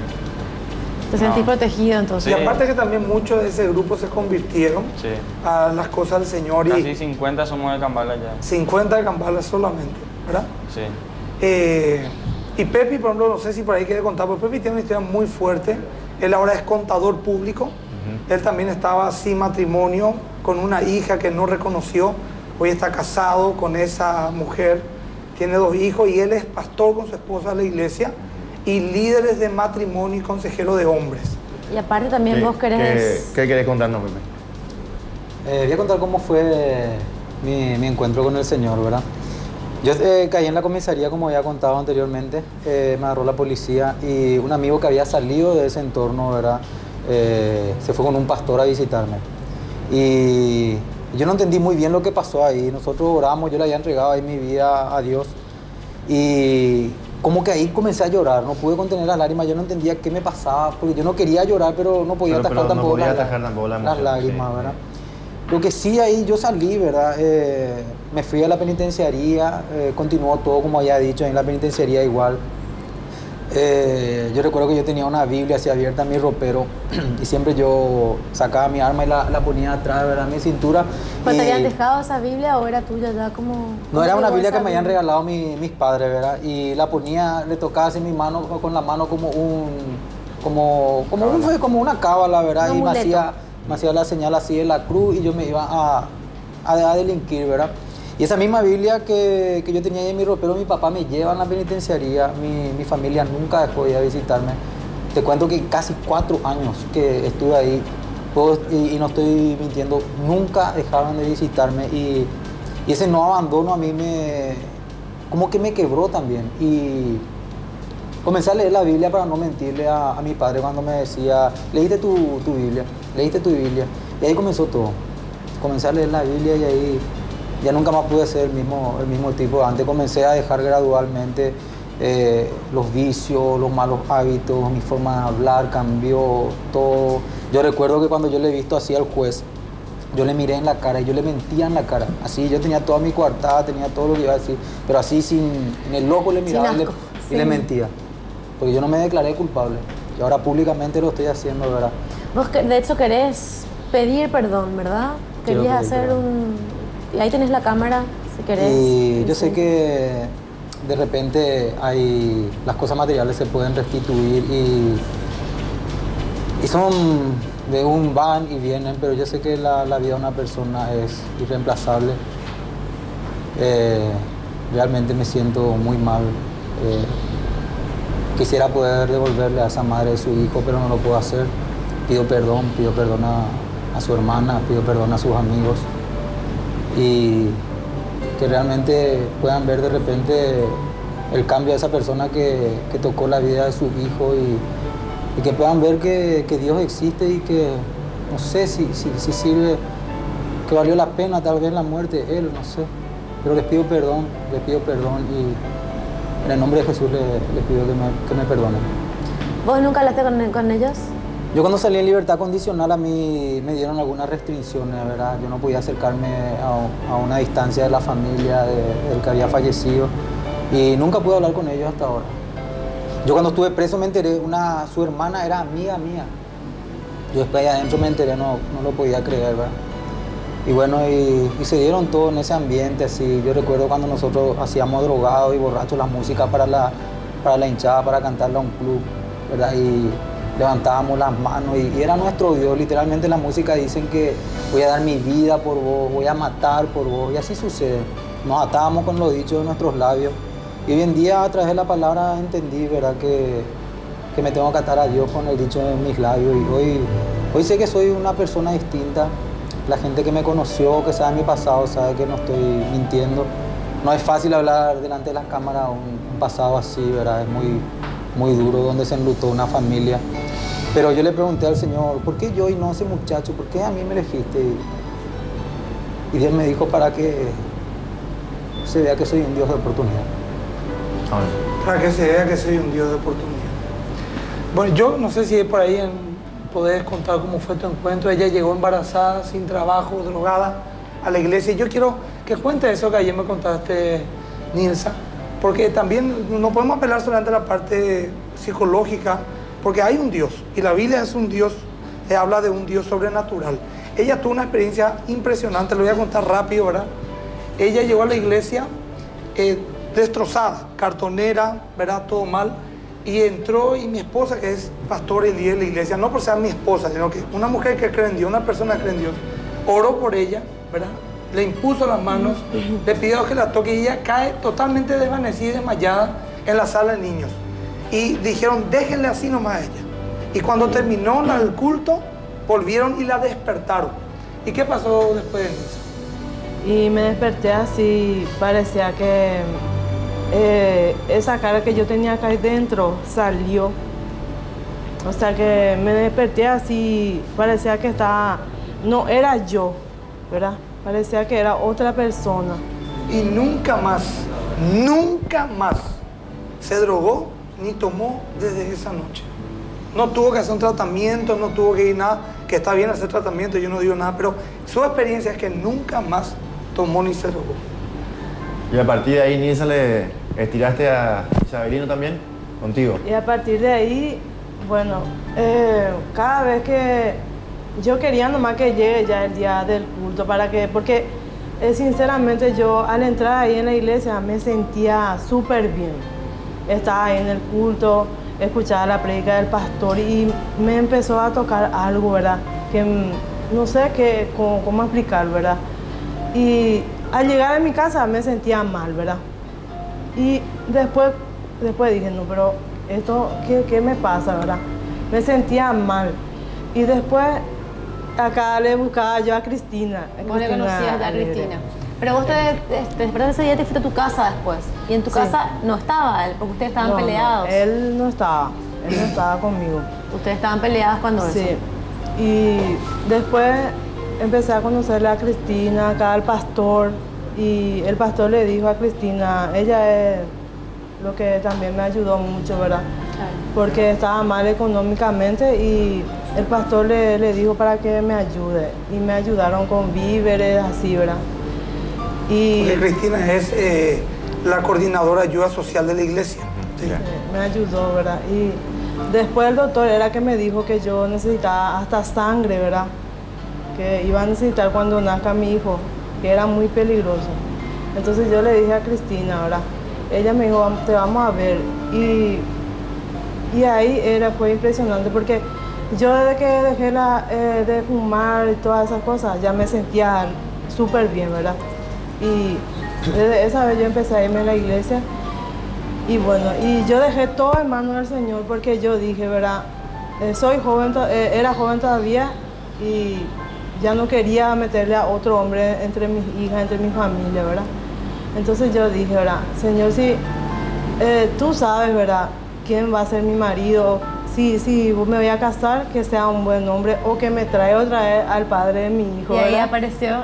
¿Te sentís protegido entonces? Y Sí. aparte que también muchos de ese grupo se convirtieron Sí. a las cosas del Señor Casi y 50 somos de Cambala ya. 50 de Cambala solamente, ¿verdad? Sí. Y Pepi, por ejemplo, no sé si por ahí quiere contar, pero Pepi tiene una historia muy fuerte. Él ahora es contador público. Él también estaba sin matrimonio, con una hija que no reconoció. Hoy está casado con esa mujer, tiene 2 hijos y él es pastor con su esposa de la iglesia y líderes de matrimonio y consejero de hombres. Y aparte también vos querés... ¿Qué querés contarnos, Pepe? Voy a contar cómo fue mi encuentro con el Señor, ¿verdad? Yo caí en la comisaría, como había contado anteriormente, me agarró la policía y un amigo que había salido de ese entorno, ¿verdad? Se fue con un pastor a visitarme. Y yo no entendí muy bien lo que pasó ahí. Nosotros oramos, yo le había entregado ahí mi vida a Dios. Y como que ahí comencé a llorar, no pude contener las lágrimas, yo no entendía qué me pasaba, porque yo no quería llorar, pero no podía atajar tampoco las lágrimas, ¿verdad? Lo que sí, ahí yo salí, ¿verdad? Me fui a la penitenciaría, continuó todo como había dicho, en la penitenciaría igual. Yo recuerdo que yo tenía una Biblia así abierta en mi ropero y siempre yo sacaba mi arma y la ponía atrás, ¿verdad? En mi cintura. ¿Pero te habían dejado esa Biblia o era tuya ya como...? No, era una Biblia que me habían regalado mis padres, ¿verdad? Y la ponía, le tocaba así mi mano, con la mano como una cábala, ¿verdad? Y me hacía la señal así de la cruz y yo me iba a delinquir, ¿verdad? Y esa misma Biblia que yo tenía ahí en mi ropero, mi papá me lleva a la penitenciaría, mi familia nunca dejó de ir a visitarme. Te cuento que casi 4 años que estuve ahí, y no estoy mintiendo, nunca dejaron de visitarme y ese no abandono a mí como que me quebró también. Y comencé a leer la Biblia para no mentirle a mi padre cuando me decía, ¿leíste tu Biblia? ¿Leíste tu Biblia? Y ahí comenzó todo. Comencé a leer la Biblia y ahí ya nunca más pude ser el mismo tipo. Antes comencé a dejar gradualmente los vicios, los malos hábitos, mi forma de hablar cambió todo. Yo recuerdo que cuando yo le he visto así al juez, yo le miré en la cara y yo le mentía en la cara. Así yo tenía toda mi coartada, tenía todo lo que iba a decir, pero así en el ojo le miraba y le mentía. Porque yo no me declaré culpable. Y ahora públicamente lo estoy haciendo, ¿verdad? Vos de hecho querés pedir perdón, ¿verdad? Querías hacer y ahí tenés la cámara, si querés. Y yo sé que de repente las cosas materiales se pueden restituir y son de un van y vienen, pero yo sé que la vida de una persona es irreemplazable. Realmente me siento muy mal. Quisiera poder devolverle a esa madre de su hijo, pero no lo puedo hacer. Pido perdón a su hermana, pido perdón a sus amigos. Y que realmente puedan ver de repente el cambio de esa persona que tocó la vida de su hijo y que puedan ver que Dios existe y que no sé si sirve, que valió la pena tal vez la muerte de él, no sé. Pero les pido perdón y en el nombre de Jesús les pido que me perdonen. ¿Vos nunca hablaste con ellos? Yo cuando salí en libertad condicional a mí me dieron algunas restricciones, ¿verdad? Yo no podía acercarme a una distancia de la familia del que había fallecido y nunca pude hablar con ellos hasta ahora. Yo cuando estuve preso me enteré, su hermana era amiga mía. Yo después allá adentro me enteré, no lo podía creer, ¿verdad? Y bueno, y se dieron todo en ese ambiente así. Yo recuerdo cuando nosotros hacíamos drogados y borrachos la música para la hinchada, para cantarla a un club, ¿verdad? Y levantábamos las manos y era nuestro Dios. Literalmente la música dicen que voy a dar mi vida por vos, voy a matar por vos, y así sucede. Nos atábamos con los dichos de nuestros labios y hoy en día a través de la palabra entendí, ¿verdad? Que me tengo que atar a Dios con el dicho de mis labios y hoy sé que soy una persona distinta. La gente que me conoció, que sabe mi pasado, sabe que no estoy mintiendo. No es fácil hablar delante de las cámaras un pasado así, ¿verdad? Es muy duro, donde se enlutó una familia. Pero yo le pregunté al Señor, ¿por qué yo y no ese muchacho? ¿Por qué a mí me elegiste? Y Dios me dijo para que se vea que soy un Dios de oportunidad. Amén. Para que se vea que soy un Dios de oportunidad. Bueno, yo no sé si por ahí podés contar cómo fue tu encuentro. Ella llegó embarazada, sin trabajo, drogada a la iglesia. Yo quiero que cuentes eso que ayer me contaste, Nilsa, porque también no podemos apelar solamente a la parte psicológica, porque hay un Dios, y la Biblia es un Dios, habla de un Dios sobrenatural. Ella tuvo una experiencia impresionante, lo voy a contar rápido, ¿verdad? Ella llegó a la iglesia destrozada, cartonera, ¿verdad? Todo mal, y entró, y mi esposa, que es pastora y líder de la iglesia, no por ser mi esposa, sino que una mujer que cree en Dios, una persona que cree en Dios, oró por ella, ¿verdad? Le impuso las manos, le pidió que la toque y ella cae totalmente desvanecida y desmayada en la sala de niños. Y dijeron, déjenle así nomás a ella. Y cuando terminó el culto, volvieron y la despertaron. ¿Y qué pasó después de eso? Y me desperté así, parecía que esa cara que yo tenía acá dentro salió. O sea que me desperté así, parecía que estaba, no era yo, ¿verdad? Parecía que era otra persona. Y nunca más se drogó ni tomó desde esa noche. No tuvo que hacer un tratamiento, no tuvo que ir nada, que está bien hacer tratamiento, yo no digo nada, pero su experiencia es que nunca más tomó ni se drogó. Y a partir de ahí, Nilsa, le estiraste a Isabelino también, contigo. Y a partir de ahí, bueno, cada vez que yo quería nomás que llegue ya el día del culto, porque sinceramente yo al entrar ahí en la iglesia me sentía súper bien. Estaba ahí en el culto, escuchaba la prédica del pastor y me empezó a tocar algo, ¿verdad? Que no sé cómo explicar, ¿verdad? Y al llegar a mi casa me sentía mal, ¿verdad? Y después dije, no, pero esto, ¿qué me pasa, verdad? Me sentía mal. Y después acá le buscaba yo a Cristina. Vos le conocías ya a Cristina. Pero vos te despertaste ese día y te fuiste a tu casa después. Y en tu casa no estaba él, porque ustedes estaban peleados. No, él no estaba conmigo. Ustedes estaban peleadas cuando eso. Sí. Y después empecé a conocerle a Cristina, acá al pastor. Y el pastor le dijo a Cristina, ella es lo que también me ayudó mucho, ¿verdad? Claro. Porque estaba mal económicamente y el pastor le dijo para que me ayude. Y me ayudaron con víveres, así, ¿verdad? Y porque Cristina es la coordinadora de ayuda social de la iglesia. Sí. Me ayudó, ¿verdad? Y después el doctor era que me dijo que yo necesitaba hasta sangre, ¿verdad? Que iba a necesitar cuando nazca mi hijo, que era muy peligroso. Entonces yo le dije a Cristina, ¿verdad? Ella me dijo, te vamos a ver. Y ahí fue impresionante porque yo desde que dejé de fumar y todas esas cosas, ya me sentía súper bien, ¿verdad? Y desde esa vez yo empecé a irme a la iglesia y bueno, y yo dejé todo en manos del Señor porque yo dije, ¿verdad? Soy joven, era joven todavía y ya no quería meterle a otro hombre entre mis hijas, entre mi familia, ¿verdad? Entonces yo dije, ¿verdad? Señor, si tú sabes, ¿verdad? ¿Quién va a ser mi marido? Si me voy a casar, que sea un buen hombre o que me traiga otra vez al padre de mi hijo. Y ahí ¿verdad? Apareció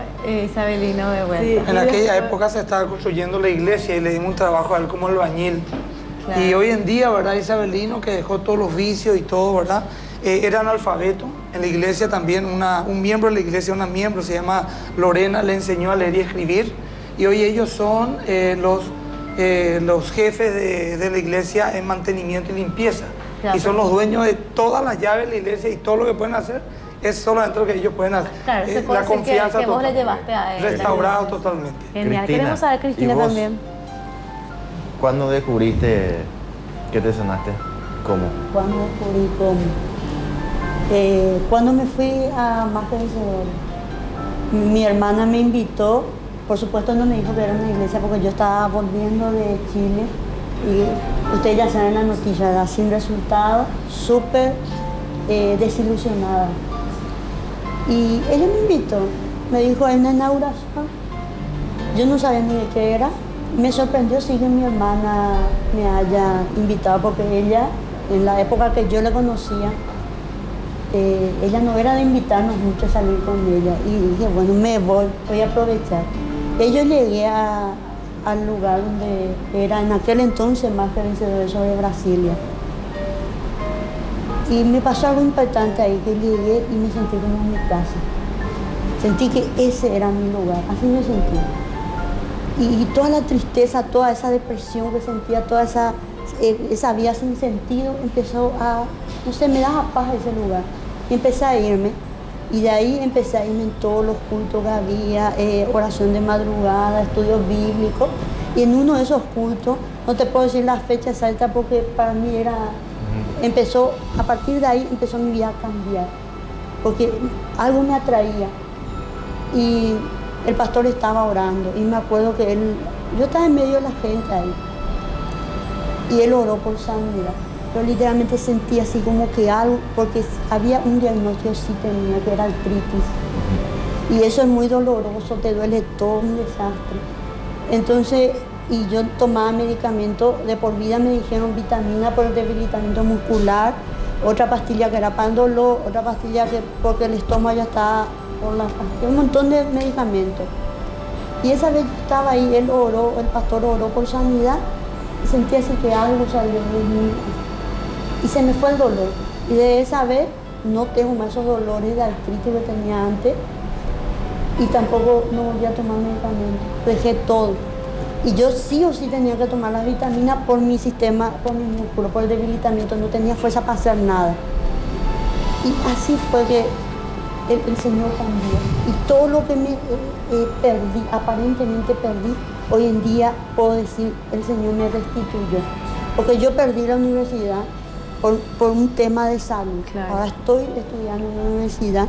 Isabelino de vuelta. Sí, en aquella época se estaba construyendo la iglesia y le dimos un trabajo a él como albañil. Claro. Y hoy en día, ¿verdad? Isabelino, que dejó todos los vicios y todo, ¿verdad? Era analfabeto. En la iglesia también, un miembro de la iglesia, una miembro, se llama Lorena, le enseñó a leer y escribir. Y hoy ellos son los jefes de la iglesia en mantenimiento y limpieza. Claro. Y son los dueños de todas las llaves de la iglesia y todo lo que pueden hacer es solamente lo que ellos pueden hacer. Claro, la confianza que vos le llevaste a él. Restaurado totalmente. Genial. Cristina, Queremos saber, Cristina, también. ¿Cuándo descubriste que te sanaste? ¿Cómo? ¿Cuándo descubrí cómo? Cuando me fui a Más que Vencedor, mi hermana me invitó. Por supuesto no me dijo que era una iglesia porque yo estaba volviendo de Chile y ustedes ya saben la noticia, ¿verdad? Sin resultado, súper desilusionada. Y ella me invitó, me dijo, hay una inauguración. Yo no sabía ni de qué era. Me sorprendió sí que mi hermana me haya invitado porque ella, en la época que yo la conocía, ella no era de invitarnos mucho a salir con ella. Y dije, bueno, voy a aprovechar. Y yo llegué al lugar donde era en aquel entonces Más que Vencedor sobre Brasilia. Y me pasó algo impactante ahí, que llegué y me sentí como en mi casa. Sentí que ese era mi lugar, así me sentí. Y toda la tristeza, toda esa depresión que sentía, toda esa vida sin sentido, empezó no sé, me daba paz ese lugar. Y empecé a irme. Y de ahí empecé a irme en todos los cultos que había, oración de madrugada, estudios bíblicos. Y en uno de esos cultos, no te puedo decir la fecha exacta porque para mí a partir de ahí empezó mi vida a cambiar. Porque algo me atraía. Y el pastor estaba orando y me acuerdo que yo estaba en medio de la gente ahí. Y él oró por sanidad. Yo literalmente sentí así como que algo, porque había un diagnóstico sí tenía, que era artritis. Y eso es muy doloroso, te duele todo, un desastre. Entonces, y yo tomaba medicamento, de por vida me dijeron vitamina por el debilitamiento muscular, otra pastilla que era para el dolor, otra pastilla que porque el estómago ya estaba por la pastilla, un montón de medicamentos. Y esa vez yo estaba ahí, él oró, el pastor oró por sanidad, y sentí así que algo salió de mí. Y se me fue el dolor. Y de esa vez no tengo más esos dolores de artritis que tenía antes. Y tampoco no volví a tomar medicamentos. Dejé todo. Y yo sí o sí tenía que tomar las vitaminas por mi sistema, por mi músculo, por el debilitamiento. No tenía fuerza para hacer nada. Y así fue que el Señor cambió. Y todo lo que me perdí, aparentemente perdí, hoy en día puedo decir, el Señor me restituyó. Porque yo perdí la universidad por un tema de salud. Claro. Ahora estoy estudiando en la universidad.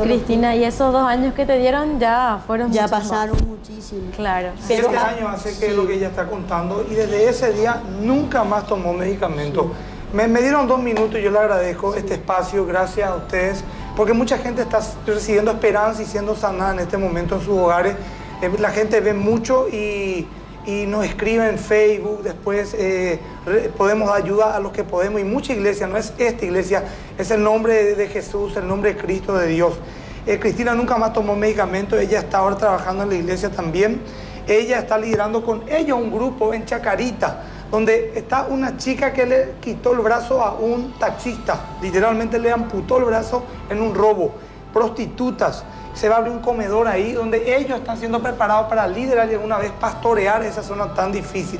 Cristina, ¿y esos 2 años que te dieron ya fueron Ya muchos pasaron más? muchísimo. Claro. 7 Pero, años hace que sí. es lo que ella está contando y desde ese día nunca más tomó medicamento. Me dieron 2 minutos y yo le agradezco este espacio, gracias a ustedes, porque mucha gente está recibiendo esperanza y siendo sanada en este momento en sus hogares. La gente ve mucho y nos escribe en Facebook, después podemos dar ayuda a los que podemos y mucha iglesia, no es esta iglesia, es el nombre de Jesús, el nombre de Cristo, de Dios. Cristina nunca más tomó medicamentos, ella está ahora trabajando en la iglesia también. Ella está liderando con ella un grupo en Chacarita, donde está una chica que le quitó el brazo a un taxista, literalmente le amputó el brazo en un robo, prostitutas. Se va a abrir un comedor ahí donde ellos están siendo preparados para liderar y alguna vez pastorear esa zona tan difícil.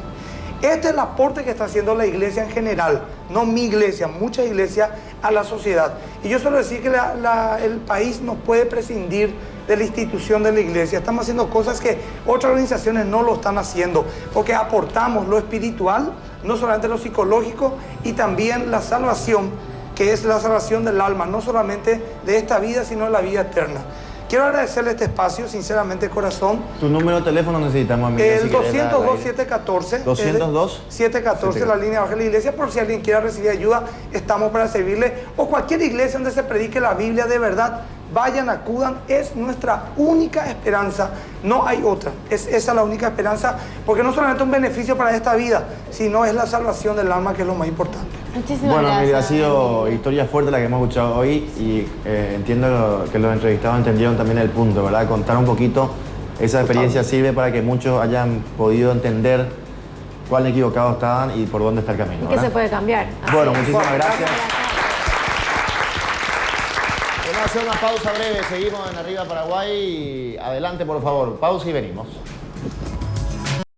Este es el aporte que está haciendo la iglesia en general, no mi iglesia, muchas iglesias a la sociedad. Y yo suelo decir que el país no puede prescindir de la institución de la iglesia. Estamos haciendo cosas que otras organizaciones no lo están haciendo, porque aportamos lo espiritual, no solamente lo psicológico, y también la salvación, que es la salvación del alma, no solamente de esta vida, sino de la vida eterna. Quiero agradecerle este espacio, sinceramente, de corazón. Tu número de teléfono necesitamos, amiga. El 202-714. 202 714, la línea baja de la iglesia, por si alguien quiera recibir ayuda, estamos para servirle. O cualquier iglesia donde se predique la Biblia de verdad, vayan, acudan, es nuestra única esperanza, no hay otra. Es esa la única esperanza, porque no solamente un beneficio para esta vida, sino es la salvación del alma, que es lo más importante. Muchísimas Bueno, gracias. mira, ha sido historia fuerte la que hemos escuchado hoy y entiendo que los entrevistados entendieron también el punto, ¿verdad? Contar un poquito, esa experiencia sirve para que muchos hayan podido entender cuán equivocados estaban y por dónde está el camino, Y que ¿verdad? se puede cambiar. Bueno, Así es. muchísimas gracias. Vamos a hacer una pausa breve, seguimos en Arriba Paraguay. Adelante, por favor, pausa y venimos.